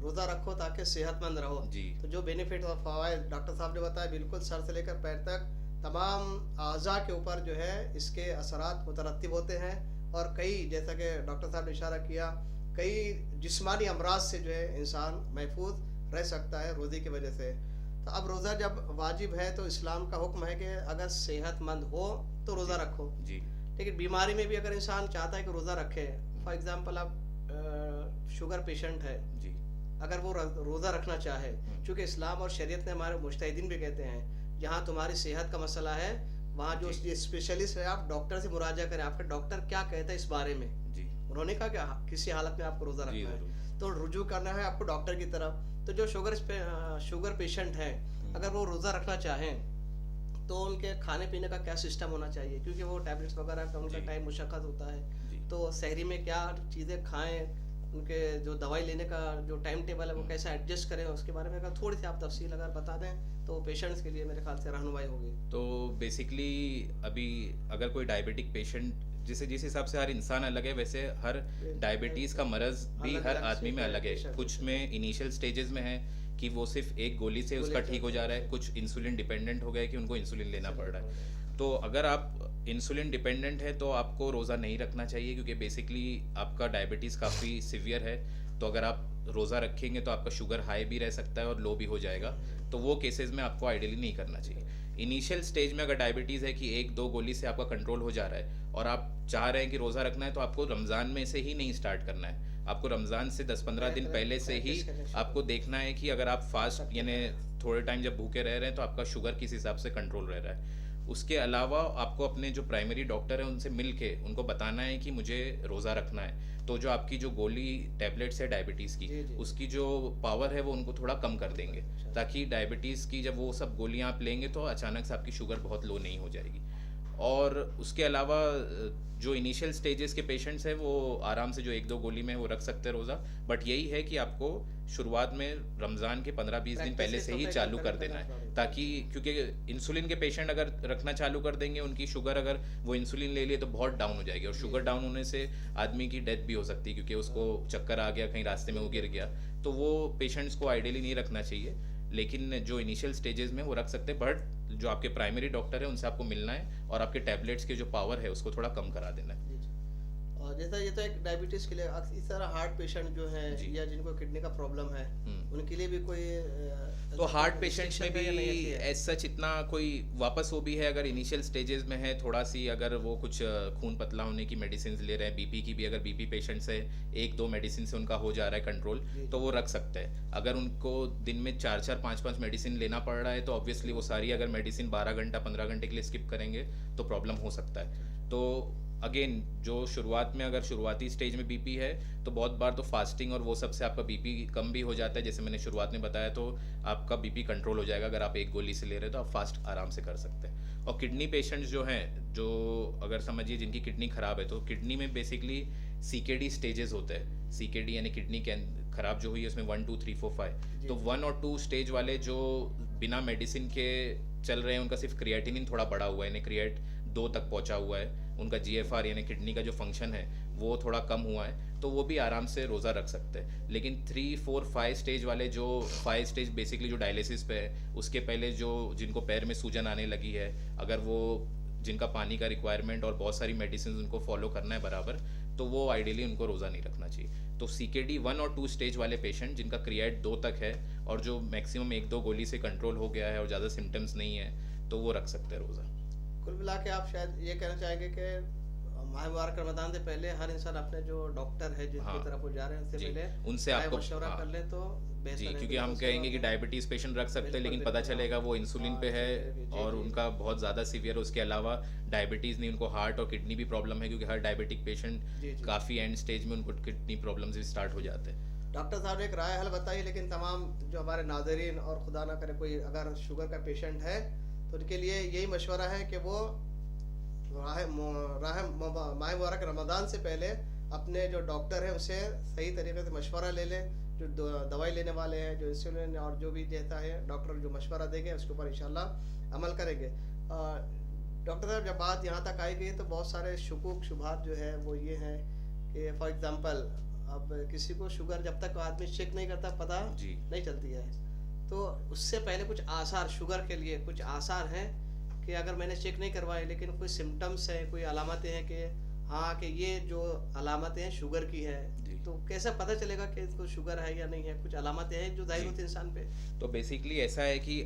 S1: रोज़ा रखो ताकि सेहतमंद रहो।
S3: जी।
S1: तो जो बेनिफिट और फ़वाइद डॉक्टर साहब ने बताया, बिल्कुल सर से लेकर पैर तक तमाम आज़ा के ऊपर जो है इसके असरात मुतरत्तिब होते हैं। और कई, जैसा कि डॉक्टर साहब ने इशारा किया, कई जिस्मानी अमराज से जो है इंसान महफूज रह सकता है रोज़े की वजह से। तो अब रोज़ा जब वाजिब है तो इस्लाम का हुक्म है कि अगर सेहतमंद हो तो रोज़ा रखो।
S3: जी।
S1: लेकिन बीमारी में भी अगर इंसान चाहता है कि रोज़ा रखे, फॉर एग्जांपल आप शुगर पेशेंट है
S3: जी,
S1: अगर वो रोज़ा रखना चाहे, चूँकि इस्लाम और शरीयत ने, हमारे मुज्तहिदीन भी कहते हैं, जहाँ तुम्हारी सेहत का मसला है वहाँ जो स्पेशलिस्ट है आप डॉक्टर से मुराजा करें, आपका डॉक्टर क्या कहता है इस बारे में।
S3: जी।
S1: उन्होंने कहा कि किसी हालत में आपको रोज़ा रखना है तो रुजू करना है आपको डॉक्टर की तरफ। तो जो शुगर पेशेंट है अगर वो रोज़ा रखना चाहें तो उनके खाने पीने का क्या सिस्टम होना चाहिए, क्योंकि वो टैबलेट्स वगैरह का उनका टाइम मुशक्क़त होता है। तो सहरी में क्या चीज़ें खाएं, उनके जो दवाई लेने का जो टाइम टेबल है वो कैसे एडजस्ट करें, उसके बारे में अगर थोड़ी सी आप तफसील अगर बता दें तो पेशेंट्स के लिए मेरे ख्याल से रहनुमाई होगी।
S3: तो बेसिकली अभी अगर कोई डायबिटिक पेशेंट, जिस हिसाब से हर इंसान अलग है, वैसे हर डायबिटीज़ का मरज़ भी हर आदमी में अलग है। कुछ में इनिशियल स्टेजेस में है कि वो सिर्फ एक गोली से उसका ठीक हो जा रहा है, कुछ इंसुलिन डिपेंडेंट हो गया कि उनको इंसुलिन लेना पड़ रहा है। तो अगर आप इंसुलिन डिपेंडेंट है तो आपको रोज़ा नहीं रखना चाहिए, क्योंकि बेसिकली आपका डायबिटीज़ काफ़ी सीवियर है। तो अगर आप रोज़ा रखेंगे तो आपका शुगर हाई भी रह सकता है और लो भी हो जाएगा, तो वो केसेस में आपको आइडियली नहीं करना चाहिए। इनिशियल स्टेज में अगर डायबिटीज़ है कि 1-2 गोली से आपका कंट्रोल हो जा रहा है और आप चाह रहे हैं कि रोज़ा रखना है, तो आपको रमज़ान में से ही नहीं स्टार्ट करना है। आपको रमज़ान से 10-15 दिन पहले से ही आपको देखना है कि अगर आप फास्ट, यानी थोड़े टाइम जब भूखे रह रहे हैं तो आपका शुगर किस हिसाब से कंट्रोल रह रहा है। उसके अलावा आपको अपने जो प्राइमरी डॉक्टर है उनसे मिल के उनको बताना है कि मुझे रोज़ा रखना है, तो जो आपकी जो गोली टैबलेट्स है डायबिटीज़ की,
S1: जी, जी।
S3: उसकी जो पावर है वो उनको थोड़ा कम कर देंगे,
S1: अच्छा।
S3: ताकि डायबिटीज़ की जब वो सब गोलियां आप लेंगे तो अचानक से आपकी शुगर बहुत लो नहीं हो जाएगी। और उसके अलावा जो इनिशियल स्टेजेस के पेशेंट्स हैं वो आराम से जो 1-2 गोली में वो रख सकते हैं रोज़ा, बट यही है कि आपको शुरुआत में रमज़ान के 15-20 दिन पहले से ही चालू कर देना है, ताकि क्योंकि इंसुलिन के पेशेंट अगर रखना चालू कर देंगे, उनकी शुगर अगर वो इंसुलिन ले लिए तो बहुत डाउन हो जाएगी, और शुगर डाउन होने से आदमी की डेथ भी हो सकती है, क्योंकि उसको चक्कर आ गया, कहीं रास्ते में वो गिर गया, तो वो पेशेंट्स को आइडियली नहीं रखना चाहिए। लेकिन जो इनिशियल स्टेजेस में वो रख सकते हैं, बट जो आपके प्राइमरी डॉक्टर है उनसे आपको मिलना है और आपके टैबलेट्स के जो पावर है उसको थोड़ा कम करा देना है।
S1: जी, जी। और जैसा ये तो एक डायबिटीज के लिए, इस तरह हार्ट पेशेंट जो है
S3: जी।
S1: या जिनको किडनी का प्रॉब्लम है, उनके लिए भी कोई
S3: तो हार्ट पेशेंट्स में
S1: restriction
S3: भी
S1: है या नहीं ऐसी है?
S3: एज सच इतना कोई वापस वो भी है, अगर इनिशियल स्टेजेस में है थोड़ा सी, अगर वो कुछ खून पतला होने की मेडिसिन ले रहे हैं, बीपी की भी, अगर बीपी पेशेंट्स है 1-2 मेडिसिन से उनका हो जा रहा है कंट्रोल,
S1: जी,
S3: तो वो रख सकते हैं। अगर उनको दिन में 4-4 5-5 मेडिसिन लेना पड़ रहा है तो ऑब्वियसली वो सारी अगर मेडिसिन 12 घंटा 15 घंटे के लिए स्किप करेंगे तो प्रॉब्लम हो सकता है। तो अगेन जो शुरुआत में अगर शुरुआती स्टेज में बीपी है तो बहुत बार तो फास्टिंग और वो सब से आपका बीपी कम भी हो जाता है, जैसे मैंने शुरुआत में बताया, तो आपका बीपी कंट्रोल हो जाएगा अगर आप एक गोली से ले रहे हो तो आप फास्ट आराम से कर सकते हैं। और किडनी पेशेंट्स जो हैं, जो अगर समझिए जिनकी किडनी खराब है, तो किडनी में बेसिकली सीकेडी स्टेजेस होते हैं। सीकेडी यानी किडनी खराब जो हुई है उसमें 1 2 3 4 5, तो 1 और 2 स्टेज वाले जो बिना मेडिसिन के चल रहे हैं उनका सिर्फ क्रिएटिनिन थोड़ा बढ़ा हुआ है, यानी क्रिएट 2 तक पहुंचा हुआ है, उनका जीएफआर यानी किडनी का जो फंक्शन है वो थोड़ा कम हुआ है, तो वो भी आराम से रोज़ा रख सकते हैं। लेकिन 3 4 5 स्टेज वाले, जो 5 स्टेज बेसिकली जो डायलिसिस पे है, उसके पहले जो जिनको पैर में सूजन आने लगी है, अगर वो जिनका पानी का रिक्वायरमेंट और बहुत सारी मेडिसिन उनको फॉलो करना है बराबर, तो वो आइडियली उनको रोज़ा नहीं रखना चाहिए। तो सीकेडी 1 और 2 स्टेज वाले पेशेंट जिनका क्रिएट 2 तक है और जो मैक्सिमम 1-2 गोली से कंट्रोल हो गया है और ज़्यादा सिम्टम्स नहीं है, तो वो रख सकते हैं रोज़ा।
S1: कुल मिला के आप शायद ये कहना चाहेंगे कि माह मुबारक रमजान से पहले हर इंसान अपने जो डॉक्टर है जिनकी
S3: हाँ।
S1: तरफ वो जा रहे हैं उनसे
S3: जी,
S1: मिले,
S3: उनसे
S1: राय
S3: आपको
S1: मशवरा
S3: हाँ।
S1: कर ले तो बेहतर
S3: जी,
S1: है।
S3: क्योंकि
S1: बिल्कुल
S3: हम
S1: उसके
S3: कहेंगे कि
S1: बाद-
S3: डायबिटीज़ पेशेंट रख सकते हैं,
S1: बिल्कुल,
S3: लेकिन पता
S1: बिल्कुल,
S3: चलेगा
S1: हाँ।
S3: वो इंसुलिन पे
S1: हाँ,
S3: है
S1: जी, जी,
S3: और
S1: जी।
S3: उनका बहुत ज़्यादा सीवियर है। उसके अलावा डायबिटीज़ नहीं, उनको हार्ट और किडनी भी प्रॉब्लम है, क्योंकि हर डायबिटिक पेशेंट
S1: जी, जी।
S3: काफ़ी एंड स्टेज में उनको किडनी प्रॉब्लम्स भी स्टार्ट हो जाते हैं।
S1: डॉक्टर साहब ने एक राय हल बताई, लेकिन तमाम जो हमारे नाज़रीन और खुदा ना करे कोई अगर शुगर का पेशेंट है तो उनके लिए यही मशवरा है कि वो माह मुबारक रमज़ान से पहले अपने जो डॉक्टर है उनसे सही तरीके से मशवरा ले लें। जो दवाई लेने वाले हैं, जो इंसुलिन और जो भी देता है डॉक्टर, जो मशवरा देंगे उसके ऊपर इंशाल्लाह अमल करेंगे। डॉक्टर साहब, जब बात यहाँ तक आई गई तो बहुत सारे शुकूक शुबहात जो है वो ये हैं कि फॉर एग्ज़ाम्पल अब किसी को शुगर जब तक आदमी चेक नहीं करता पता
S3: जी।
S1: नहीं चलती है, तो उससे पहले कुछ आसार, शुगर के लिए कुछ आसार हैं कि अगर मैंने चेक नहीं करवाए लेकिन कोई सिम्टम्स हैं, कोई अलामतें हैं कि हाँ कि ये जो अलामतें हैं शुगर की है,
S3: जी।
S1: तो कैसे पता चलेगा कि इसको शुगर है या नहीं है? कुछ अलामतें हैं जो जाहिर
S3: जी।
S1: होती है इंसान पे।
S3: तो बेसिकली ऐसा है कि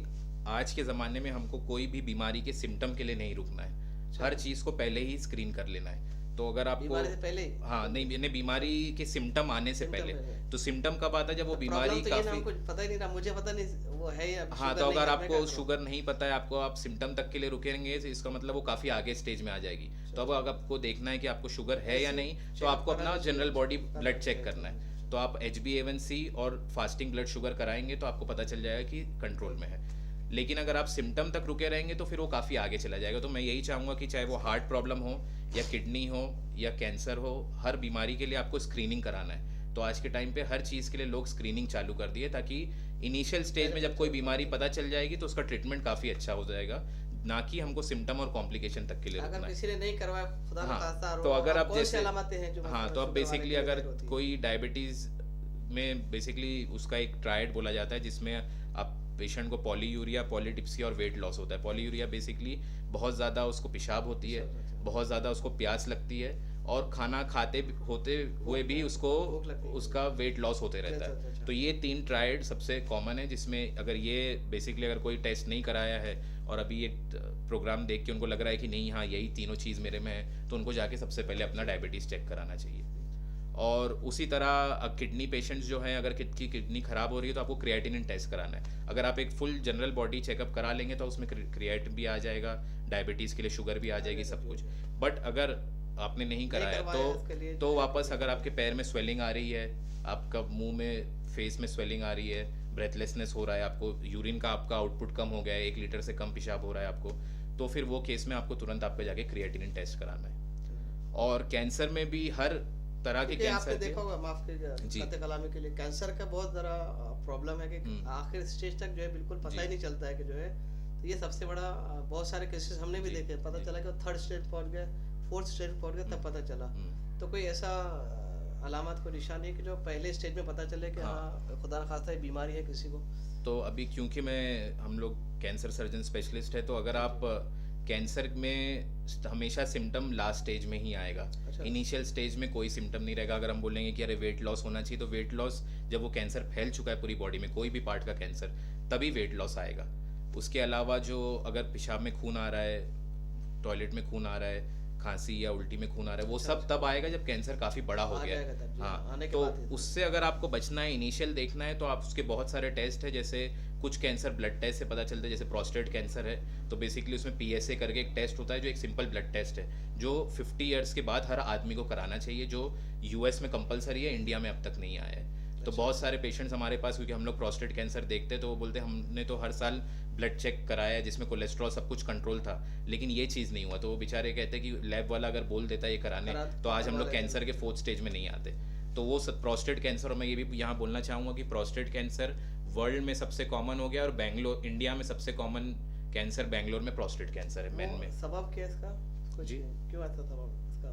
S3: आज के ज़माने में हमको कोई भी बीमारी के सिम्टम के लिए नहीं रुकना है, हर चीज़ को पहले ही स्क्रीन कर लेना है। तो अगर आपको
S1: बीमारी से पहले ही?
S3: हाँ नहीं, यानी बीमारी के सिम्टम आने से
S1: Symptom
S3: पहले,
S1: पहले।
S3: तो सिम्टम कब आता है जब वो बीमारी
S1: प्रॉब्लम तो ये ना,
S3: काफ़ी
S1: हमको पता ही नहीं रहा, मुझे पता नहीं वो है या
S3: हाँ,
S1: शुगर
S3: तो
S1: नहीं
S3: अगर
S1: है, मैं क्या
S3: आपको
S1: करूँ?
S3: शुगर नहीं पता है, आपको आप सिम्टम तक के लिए रुकेंगे तो इसका मतलब वो काफ़ी आगे स्टेज में आ जाएगी। तो अब अगर आपको देखना है कि आपको शुगर है या नहीं, तो
S1: चेकअप
S3: आपको अपना
S1: कराना चाहिए,
S3: जनरल बॉडी
S1: करना
S3: ब्लड चेक
S1: चाहिए।
S3: करना है। तो आप HbA1c और फास्टिंग ब्लड शुगर कराएंगे तो आपको पता चल जाएगा कि कंट्रोल में है। लेकिन अगर आप सिम्टम तक रुके रहेंगे तो फिर वो काफ़ी आगे चला जाएगा। तो मैं यही चाहूँगा कि चाहे वो हार्ट प्रॉब्लम हो या किडनी हो या कैंसर हो, हर बीमारी के लिए आपको स्क्रीनिंग कराना है। तो आज के टाइम पे हर चीज़ के लिए लोग स्क्रीनिंग चालू कर दिए, ताकि इनिशियल स्टेज में जब कोई बीमारी पता चल जाएगी तो उसका ट्रीटमेंट काफ़ी अच्छा हो जाएगा, ना कि हमको सिम्टम और कॉम्प्लिकेशन तक के लिए रुकना
S1: अगर
S3: है।
S1: किसी ने नहीं करवाया, खुदा न
S3: हाँ,
S1: खास्ता,
S3: तो अगर आप
S1: कौन सी
S3: जैसे
S1: अलामतें हैं जो
S3: हाँ,
S1: मतलब
S3: तो अब
S1: शुगर वाले
S3: बेसिकली
S1: की
S3: अगर
S1: जाहिर होती है?
S3: कोई डायबिटीज़ में बेसिकली उसका एक ट्रायड बोला जाता है, जिसमें आप पेशेंट को पॉलीयूरिया, पॉलीटिप्सिया और वेट लॉस होता है। पॉलीयूरिया बेसिकली बहुत ज़्यादा उसको पेशाब होती है, बहुत ज़्यादा उसको प्यास लगती है और खाना खाते होते हुए भी उसको
S1: भूख लगती है।
S3: उसका वेट लॉस होते रहता
S1: अच्छा,
S3: है।
S1: अच्छा।
S3: तो ये 3 ट्रायड सबसे कॉमन है, जिसमें अगर ये बेसिकली अगर कोई टेस्ट नहीं कराया है और अभी एक प्रोग्राम देख के उनको लग रहा है कि नहीं हाँ यही तीनों चीज़ मेरे में है, तो उनको जाके सबसे पहले अपना डायबिटीज़ चेक कराना चाहिए। और उसी तरह किडनी पेशेंट्स जो हैं, अगर किडनी ख़राब हो रही है तो आपको क्रिएटिनिन टेस्ट कराना है। अगर आप एक फुल जनरल बॉडी चेकअप करा लेंगे तो उसमें क्रिएटिन भी आ जाएगा, डायबिटीज़ के लिए शुगर भी आ जाएगी, सब कुछ। बट अगर आपने नहीं कराया
S1: करवाया उसके लिए
S3: तो वापस अगर आपके पैर में स्वेलिंग आ रही है, आपका मुंह में, फेस में स्वेलिंग आ रही है, ब्रेथलेसनेस हो रहा है, आपको यूरिन का आपका आउटपुट कम हो गया है, 1 लीटर से कम पेशाब हो रहा है आपको, तो फिर वो केस में आपको तुरंत आपको जाके क्रिएटिनिन टेस्ट कराना है। और कैंसर में भी हर तरह के
S1: क्योंकि आपने
S3: कैंसर
S1: देखा होगा, माफ
S3: जी।
S1: कीजिएगा कते कलामी के लिए, कैंसर का बहुत ज़रा प्रॉब्लम है कि आखिर स्टेज तक जो है बिल्कुल पता ही नहीं चलता है कि जो है, तो ये सबसे बड़ा बहुत सारे केसेस हमने भी
S3: जी,
S1: देखे, पता
S3: जी।
S1: चला कि 3rd स्टेज पहुंच गए, 4th स्टेज पहुंच गए, तब पता चला। तो कोई ऐसा अलामत, कोई निशानी कि जो पहले स्टेज में पता चले कि हाँ खुदा न खास्ता ये बीमारी है किसी को?
S3: तो अभी क्योंकि हम लोग कैंसर सर्जन स्पेशलिस्ट है, तो अगर आप कैंसर में हमेशा सिम्टम लास्ट स्टेज में ही आएगा,
S1: अच्छा।
S3: इनिशियल स्टेज में कोई सिम्टम नहीं रहेगा। अगर हम बोलेंगे कि अरे वेट लॉस होना चाहिए, तो वेट लॉस जब वो कैंसर फैल चुका है पूरी बॉडी में, कोई भी पार्ट का कैंसर, तभी वेट लॉस आएगा। उसके अलावा जो अगर पेशाब में खून आ रहा है, टॉयलेट में खून आ रहा है, खांसी या उल्टी में खून आ रहा है, वो सब तब आएगा जब कैंसर काफ़ी बड़ा हो
S1: आ
S3: गया
S1: जाएगा तब,
S3: है।
S1: जी,
S3: हाँ,
S1: आने के
S3: तो
S1: बाद ही।
S3: उससे अगर आपको बचना है, इनिशियल देखना है, तो आप उसके बहुत सारे टेस्ट है। जैसे कुछ कैंसर ब्लड टेस्ट से पता चलता है, जैसे प्रोस्टेट कैंसर है तो बेसिकली उसमें PSA करके एक टेस्ट होता है, जो एक सिंपल ब्लड टेस्ट है, जो 50 ईयर्स के बाद हर आदमी को कराना चाहिए, जो US में कंपलसरी है, इंडिया में अब तक नहीं आया है। तो बहुत सारे पेशेंट्स हमारे पास, क्योंकि हम लोग प्रोस्टेट कैंसर देखते हैं, तो वो बोलते हैं हमने तो हर साल ब्लड चेक कराया जिसमें कोलेस्ट्रॉल सब कुछ कंट्रोल था, लेकिन ये चीज़ नहीं हुआ। तो वो बेचारे कहते हैं कि लैब वाला अगर बोल देता है ये कराने, तो आज हम लोग कैंसर के 4th स्टेज में नहीं आते। तो वो प्रोस्टेट कैंसर, और मैं ये भी यहाँ बोलना चाहूँगा कि प्रोस्टेट कैंसर वर्ल्ड में सबसे कॉमन हो गया, और इंडिया में सबसे कॉमन कैंसर बैंगलोर में प्रोस्टेट कैंसर है, मेन में।
S1: सबब क्या है इसका? कुछ
S3: जी।
S1: क्यों ऐसा सबब इसका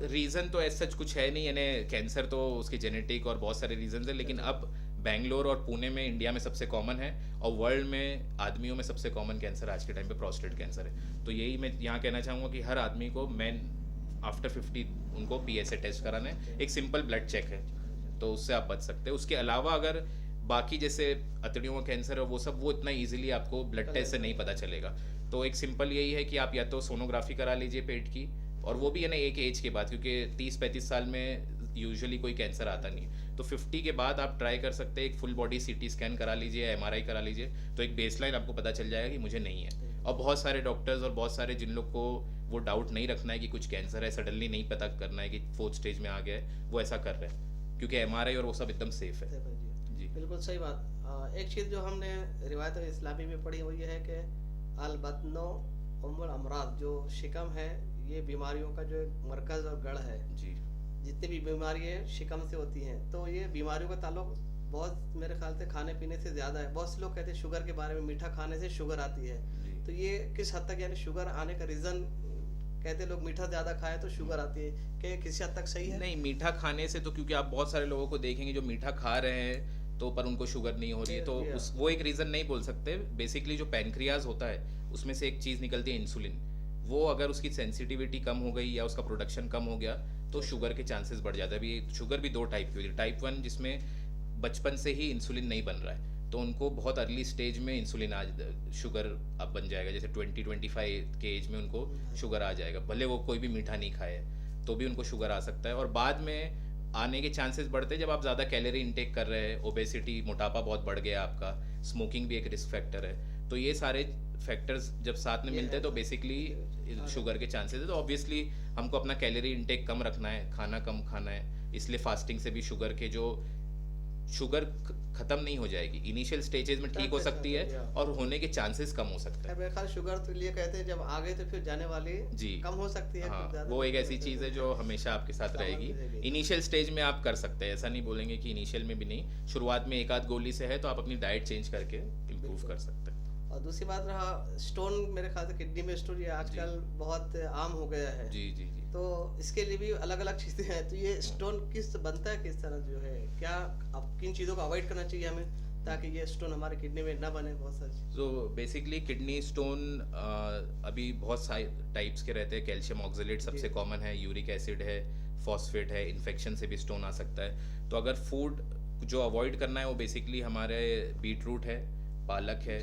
S3: रीज़न तो ऐसा सच कुछ है नहीं, यानी कैंसर तो उसकी जेनेटिक और बहुत सारे रीजन है, लेकिन अब बैंगलोर और पुणे में इंडिया में सबसे कॉमन है, और वर्ल्ड में आदमियों में सबसे कॉमन कैंसर आज के टाइम पे प्रोस्टेट कैंसर है। तो यही मैं यहाँ कहना चाहूँगा कि हर आदमी को मैन आफ्टर 50 उनको PSA टेस्ट कराना है, एक सिंपल ब्लड चेक है, तो उससे आप बच सकते हैं। उसके अलावा अगर बाकी जैसे अतड़ियों का कैंसर है, वो सब वो इतना ईजिली आपको ब्लड टेस्ट से नहीं पता चलेगा। तो एक सिंपल यही है कि आप या तो सोनोग्राफी करा लीजिए पेट की, और वो भी है ना एक एज के बाद, क्योंकि 30-35 साल में यूजुअली कोई कैंसर आता नहीं, तो 50 के बाद आप ट्राई कर सकते हैं, एक फुल बॉडी CT स्कैन करा लीजिए, MRI करा लीजिए, तो एक बेसलाइन आपको पता चल जाएगा कि मुझे नहीं है। और बहुत सारे डॉक्टर्स और बहुत सारे जिन लोग को वो डाउट नहीं रखना है कि कुछ कैंसर है, सडनली नहीं पता करना है कि 4th स्टेज में आ गया है, वो ऐसा कर रहे हैं, क्योंकि MRI और वो सब एकदम सेफ है। जी।
S1: बिल्कुल सही बात। एक चीज़ जो हमने रिवायत इस्लामी में पढ़ी वो ये है कि अल-बत्नो उम्मुल अमराद, जो शिकम है ये बीमारियों का जो एक मरकज़ और गढ़ है।
S3: जी।
S1: जितनी भी बीमारियाँ शिकम से होती हैं, तो ये बीमारियों का ताल्लुक बहुत मेरे ख्याल से खाने पीने से ज़्यादा है। बहुत से लोग कहते हैं शुगर के बारे में, मीठा खाने से शुगर आती है, तो ये किस हद तक, यानी शुगर आने का रीज़न, कहते लोग मीठा ज़्यादा खाए तो शुगर आती है, कि किसी हद तक सही है?
S3: नहीं, मीठा खाने से तो, क्योंकि आप बहुत सारे लोगों को देखेंगे जो मीठा खा रहे हैं तो पर उनको शुगर नहीं हो रही है, तो वो एक रीज़न नहीं बोल सकते। बेसिकली जो पैनक्रियाज होता है उसमें से एक चीज़ निकलती है इंसुलिन, वो अगर उसकी सेंसिटिविटी कम हो गई या उसका प्रोडक्शन कम हो गया तो शुगर के चांसेस बढ़ जाते हैं। अभी शुगर भी 2 टाइप की होती है, टाइप 1 जिसमें बचपन से ही इंसुलिन नहीं बन रहा है, तो उनको बहुत अर्ली स्टेज में इंसुलिन शुगर अब बन जाएगा, जैसे 20-25 के एज में उनको शुगर आ जाएगा, भले वो कोई भी मीठा नहीं खाए तो भी उनको शुगर आ सकता है। और बाद में आने के चांसेस बढ़ते हैं जब आप ज़्यादा कैलोरी इंटेक कर रहे हैं, ओबेसिटी, मोटापा बहुत बढ़ गया आपका, स्मोकिंग भी एक रिस्क फैक्टर है, तो ये सारे फैक्टर्स जब साथ में मिलते हैं तो बेसिकली शुगर के चांसेस है। तो ऑब्वियसली हमको अपना कैलोरी इंटेक कम रखना है, खाना कम खाना है, इसलिए फास्टिंग से भी शुगर खत्म नहीं हो जाएगी, इनिशियल स्टेजेस में ठीक हो सकती है और होने के चांसेस कम हो सकते हैं।
S1: मेरे ख्याल शुगर तो लिए कहते हैं जब आ गए तो फिर जाने वाली
S3: जी
S1: कम हो सकती है।
S3: हाँ, वो एक ऐसी चीज़ है जो हमेशा आपके साथ रहेगी। इनिशियल स्टेज में आप कर सकते हैं, ऐसा नहीं बोलेंगे कि इनिशियल में भी नहीं, शुरुआत में एक आध गोली से है तो आप अपनी डाइट चेंज करके इम्प्रूव कर सकते हैं।
S1: और दूसरी बात रहा स्टोन, मेरे ख्याल से किडनी में स्टोन ये आजकल बहुत आम हो गया है।
S3: जी जी जी।
S1: तो इसके लिए भी अलग अलग चीज़ें हैं, तो ये स्टोन किस बनता है, किस तरह जो है, क्या अब किन चीज़ों को अवॉइड करना चाहिए हमें ताकि ये स्टोन हमारे किडनी में ना बने? बहुत सारी
S3: तो बेसिकली किडनी स्टोन अभी बहुत सारे टाइप्स के रहते हैं। कैल्शियम ऑक्सलेट सबसे कॉमन है, यूरिक एसिड है, फॉस्फेट है, इन्फेक्शन से भी स्टोन आ सकता है। तो अगर फूड जो अवॉइड करना है वो बेसिकली हमारे बीट रूट है, पालक है,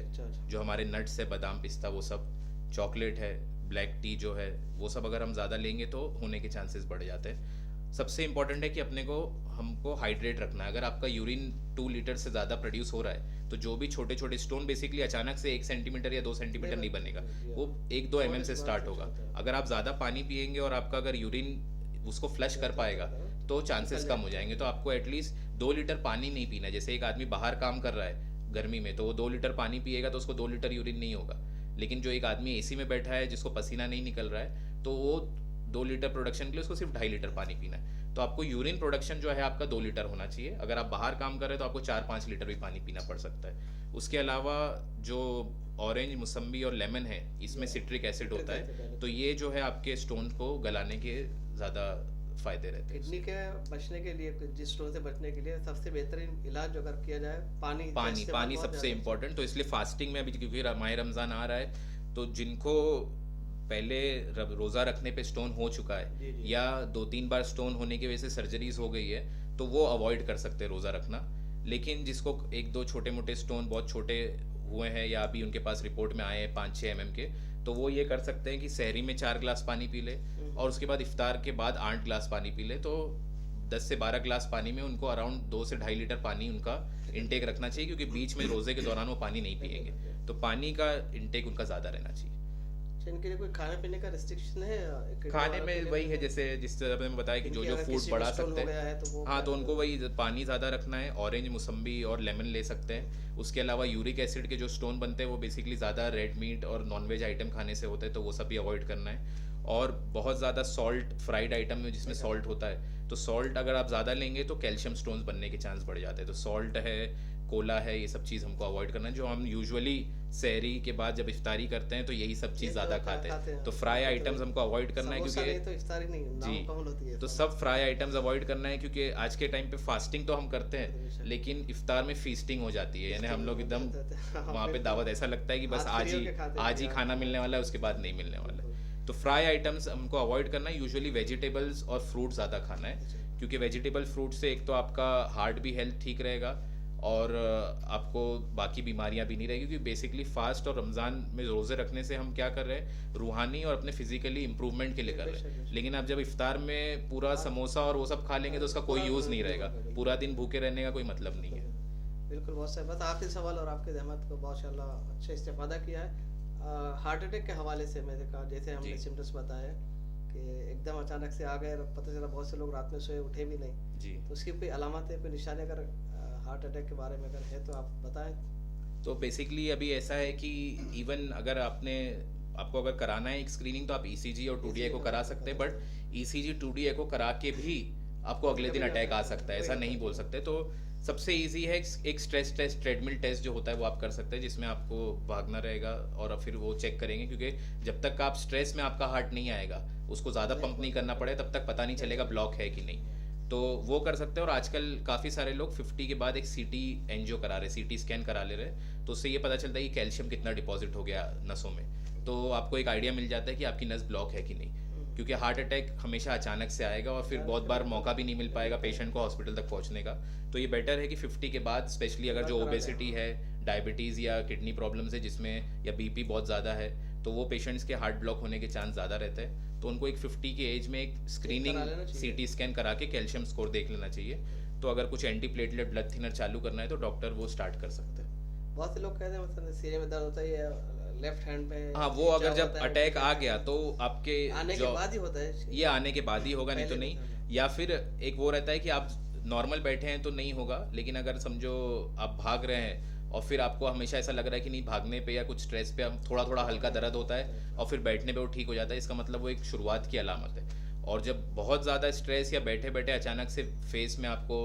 S3: जो हमारे नट्स है, बादाम पिस्ता, वो सब, चॉकलेट है, ब्लैक टी जो है, वो सब अगर हम ज़्यादा लेंगे तो होने के चांसेस बढ़ जाते हैं। सबसे इम्पॉर्टेंट है कि हमको हाइड्रेट रखना है। अगर आपका यूरिन 2 लीटर से ज़्यादा प्रोड्यूस हो रहा है तो जो भी छोटे छोटे स्टोन बेसिकली अचानक से 1 सेंटीमीटर या 2 सेंटीमीटर नहीं बनेगा, वो 1-2 mm से स्टार्ट होगा। अगर आप ज़्यादा पानी पिएंगे और आपका अगर यूरिन उसको फ्लश कर पाएगा तो चांसेस कम हो जाएंगे। तो आपको एटलीस्ट 2 लीटर पानी नहीं पीना है। जैसे एक आदमी बाहर काम कर रहा है गर्मी में, तो वो 2 लीटर पानी पिएगा तो उसको 2 लीटर यूरिन नहीं होगा। लेकिन जो एक आदमी एसी में बैठा है जिसको पसीना नहीं निकल रहा है, तो वो 2 लीटर प्रोडक्शन के लिए उसको सिर्फ 2.5 लीटर पानी पीना है। तो आपको यूरिन प्रोडक्शन जो है आपका 2 लीटर होना चाहिए। अगर आप बाहर काम कर रहे हैं तो आपको 4-5 लीटर भी पानी पीना पड़ सकता है। उसके अलावा जो ऑरेंज, मौसम्बी और लेमन है, इसमें सिट्रिक एसिड होता है, तो ये जो है आपके स्टोन को गलाने के ज़्यादा फायदे रहते हैं।
S1: किडनी के बचने के लिए, जिस स्टोन से बचने के लिए सबसे बेहतरीन इलाज जो अगर किया जाए
S3: पानी सबसे इम्पोर्टेंट। तो इसलिए फास्टिंग में अभी क्योंकि माह रमज़ान आ रहा है, तो जिनको पहले रोज़ा रखने पे स्टोन हो चुका है या 2-3 बार स्टोन होने की वजह से सर्जरीज हो गई है, तो वो अवॉइड कर सकते हैं रोज़ा रखना। लेकिन जिसको 1-2 छोटे मोटे स्टोन बहुत छोटे हुए हैं या अभी उनके पास रिपोर्ट में आए हैं 5-6 mm के, तो वो ये कर सकते हैं कि सहरी में 4 ग्लास पानी पी ले और उसके बाद इफ्तार के बाद 8 ग्लास पानी पी ले। तो 10 से 12 ग्लास पानी में उनको अराउंड 2 से 2.5 लीटर पानी उनका इंटेक रखना चाहिए, क्योंकि बीच में रोज़े के दौरान वो पानी नहीं पिएंगे, तो पानी का इंटेक उनका ज़्यादा रहना चाहिए।
S1: इनके लिए कोई खाने पीने का रिस्ट्रिक्शन है?
S3: खाने में वही है जैसे जिस तरह मैंने बताया कि जो फूड बढ़ा सकते हैं, हाँ, तो उनको वही पानी ज़्यादा रखना है। ऑरेंज, मौसम्बी और लेमन ले सकते हैं। उसके अलावा यूरिक एसिड के जो स्टोन बनते हैं वो बेसिकली ज़्यादा रेड मीट और नॉनवेज आइटम खाने से होते हैं, तो वो सब भी अवॉइड करना है। और बहुत ज़्यादा सॉल्ट, फ्राइड आइटम में जिसमें सॉल्ट होता है, तो सॉल्ट अगर आप ज़्यादा लेंगे तो कैल्शियम स्टोन्स बनने के चांस बढ़ जाते हैं। तो सॉल्ट है, कोला है, ये सब चीज़ हमको अवॉइड करना है। जो हम यूजुअली सहरी के बाद जब इफ्तारी करते हैं तो यही सब चीज़ ज़्यादा खाते हैं, तो फ्राई आइटम्स हमको अवॉइड करना है, क्योंकि
S1: तो इफ्तारी नहीं
S3: जी, तो सब फ्राई आइटम्स अवॉइड करना है। क्योंकि आज के टाइम पे फास्टिंग तो हम करते हैं, लेकिन इफ्तार में फीस्टिंग हो जाती है, यानी हम लोग एकदम वहाँ पे दावत, ऐसा लगता है कि बस आज ही खाना मिलने वाला है, उसके बाद नहीं मिलने वाला है। तो फ्राई आइटम्स हमको अवॉइड करना है। यूजुअली वेजिटेबल्स और फ्रूट ज़्यादा खाना है, क्योंकि वेजिटेबल फ्रूट से एक तो आपका हार्ट भी हेल्थ ठीक रहेगा और आपको बाकी बीमारियां भी नहीं रहेगी। क्योंकि बेसिकली फास्ट और रमज़ान में रोज़े रखने से हम क्या कर रहे हैं, रूहानी और अपने फिजिकली इम्प्रूवमेंट के लिए कर रहे हैं। लेकिन आप जब इफ्तार में पूरा समोसा और वो सब खा लेंगे तो उसका कोई यूज़ नहीं रहेगा, पूरा दिन भूखे रहने का कोई मतलब नहीं है।
S1: बिल्कुल, बहुत सही। बस आखिरी सवाल, और आपके जहमत को माशाल्लाह अच्छा इस्तेफादा किया है। हार्ट अटैक के हवाले से मैंने कहा, जैसे हमने सिम्टम्स बताए कि एकदम अचानक से आ गए, पता चला बहुत से लोग रात में सोए उठे भी नहीं जी, तो उसकी कोई अलामत है, कोई निशानी अगर हार्ट अटैक के बारे में अगर है तो आप बताएं।
S3: तो बेसिकली अभी ऐसा है कि इवन अगर आपको अगर कराना है एक स्क्रीनिंग, तो आप ECG और 2D एको करा सकते हैं, बट ECG 2D एको करा के भी आपको अगले दिन अटैक आ सकता है, ऐसा नहीं बोल सकते। तो सबसे इजी है एक स्ट्रेस टेस्ट, ट्रेडमिल टेस्ट जो होता है वो आप कर सकते हैं, जिसमें आपको भागना रहेगा और फिर वो चेक करेंगे। क्योंकि जब तक आप स्ट्रेस में आपका हार्ट नहीं आएगा, उसको ज़्यादा पंप नहीं करना पड़े, तब तक पता नहीं चलेगा ब्लॉक है कि नहीं। तो वो कर सकते हैं। और आजकल काफ़ी सारे लोग 50 के बाद एक CT एंजियो करा रहे, CT स्कैन करा ले रहे, तो उससे ये पता चलता है कि कैल्शियम कितना डिपॉजिट हो गया नसों में, तो आपको एक आइडिया मिल जाता है कि आपकी नस ब्लॉक है कि नहीं। क्योंकि हार्ट अटैक हमेशा अचानक से आएगा और फिर बहुत बार मौका भी नहीं मिल पाएगा पेशेंट को हॉस्पिटल तक पहुंचने का। तो ये बेटर है कि 50 के बाद, स्पेशली अगर जो ओबेसिटी है, डायबिटीज़ या किडनी प्रॉब्लम्स है जिसमें, या BP बहुत ज़्यादा है, तो वो पेशेंट्स के हार्ट ब्लॉक होने के चांस ज़्यादा रहते हैं। तो उनको एक 50 की एज में एक स्क्रीनिंग CT स्कैन करा के कैल्शियम स्कोर देख लेना चाहिए। तो अगर कुछ एंटी प्लेटलेट ब्लड थिनर चालू करना है तो डॉक्टर वो स्टार्ट कर सकते हैं।
S1: बहुत से लोग कहते हैं मतलब सीने में दर्द होता है लेफ्ट हैंड पे,
S3: हाँ, वो अगर जब अटैक आ गया तो आपके
S1: आने के बाद ही होता है,
S3: ये आने के बाद ही होगा, नहीं तो नहीं। या फिर एक वो रहता है कि आप नॉर्मल बैठे हैं तो नहीं होगा, लेकिन अगर समझो आप भाग रहे हैं और फिर आपको हमेशा ऐसा लग रहा है कि नहीं, भागने पे या कुछ स्ट्रेस पे थोड़ा थोड़ा हल्का दर्द होता है और फिर बैठने पे वो ठीक हो जाता है, इसका मतलब वो एक शुरुआत की अलामत है। और जब बहुत ज़्यादा स्ट्रेस या बैठे बैठे अचानक से फेस में आपको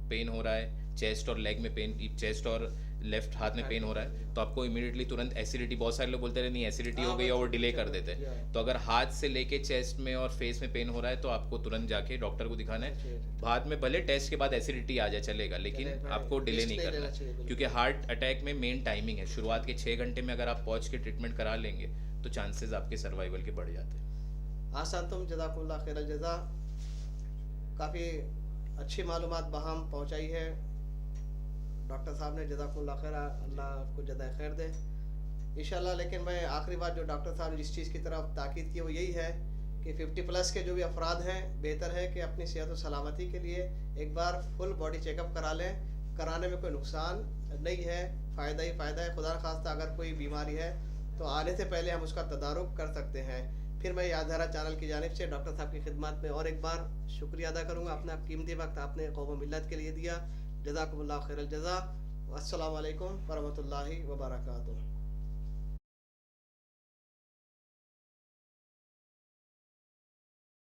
S3: पेन हो रहा है, चेस्ट और लेग में पेन, चेस्ट और लेफ्ट हाथ में पेन हो रहा है, तो आपको इमीडिएटली तुरंत एसिडिटी, बहुत सारे लोग बोलते हैं नहीं एसिडिटी हो गई और वो डिले कर देते हैं। तो अगर हाथ से लेके चेस्ट में और फेस में पेन हो रहा है तो आपको तुरंत जाके डॉक्टर को दिखाना है। बाद में भले टेस्ट के बाद एसिडिटी आ जाए चलेगा, लेकिन आपको डिले नहीं करना, क्योंकि हार्ट अटैक में मेन टाइमिंग है। शुरुआत के 6 घंटे में अगर आप पहुँच के ट्रीटमेंट करा लेंगे तो चांसेस आपके सर्वाइवल के बढ़ जाते हैं।
S1: आसान तुम जज़ाकुमुल्लाह खैरल जज़ा, काफ़ी अच्छी मालूमात बहाम पहुँचाई है डॉक्टर साहब ने, जज़ाकुमुल्लाह खैर, अल्लाह आपको जज़ाए खैर दे इंशाल्लाह। लेकिन मैं आखिरी बात जो डॉक्टर साहब ने जिस चीज़ की तरफ ताकीद की वो यही है कि 50+ के जो भी अफराद हैं, बेहतर है कि अपनी सेहत और सलामती के लिए एक बार फुल बॉडी चेकअप करा लें। कराने में कोई नुकसान नहीं है, फ़ायदा ही फ़ायदा है। खुदा न खास्ता अगर कोई बीमारी है तो आने से पहले हम उसका तदारुक कर सकते हैं। फिर मैं यादधारा चैनल की जानिब से डॉक्टर साहब की खिदमत में और एक बार शुक्रिया अदा करूँगा। अपना कीमती वक्त आपने कौम मिल्लत के लिए दिया। जज़ाकुमुल्लाह खैरल जज़ा। अस्सलामु अलैकुम वरहमतुल्लाहि वबरकातुहू।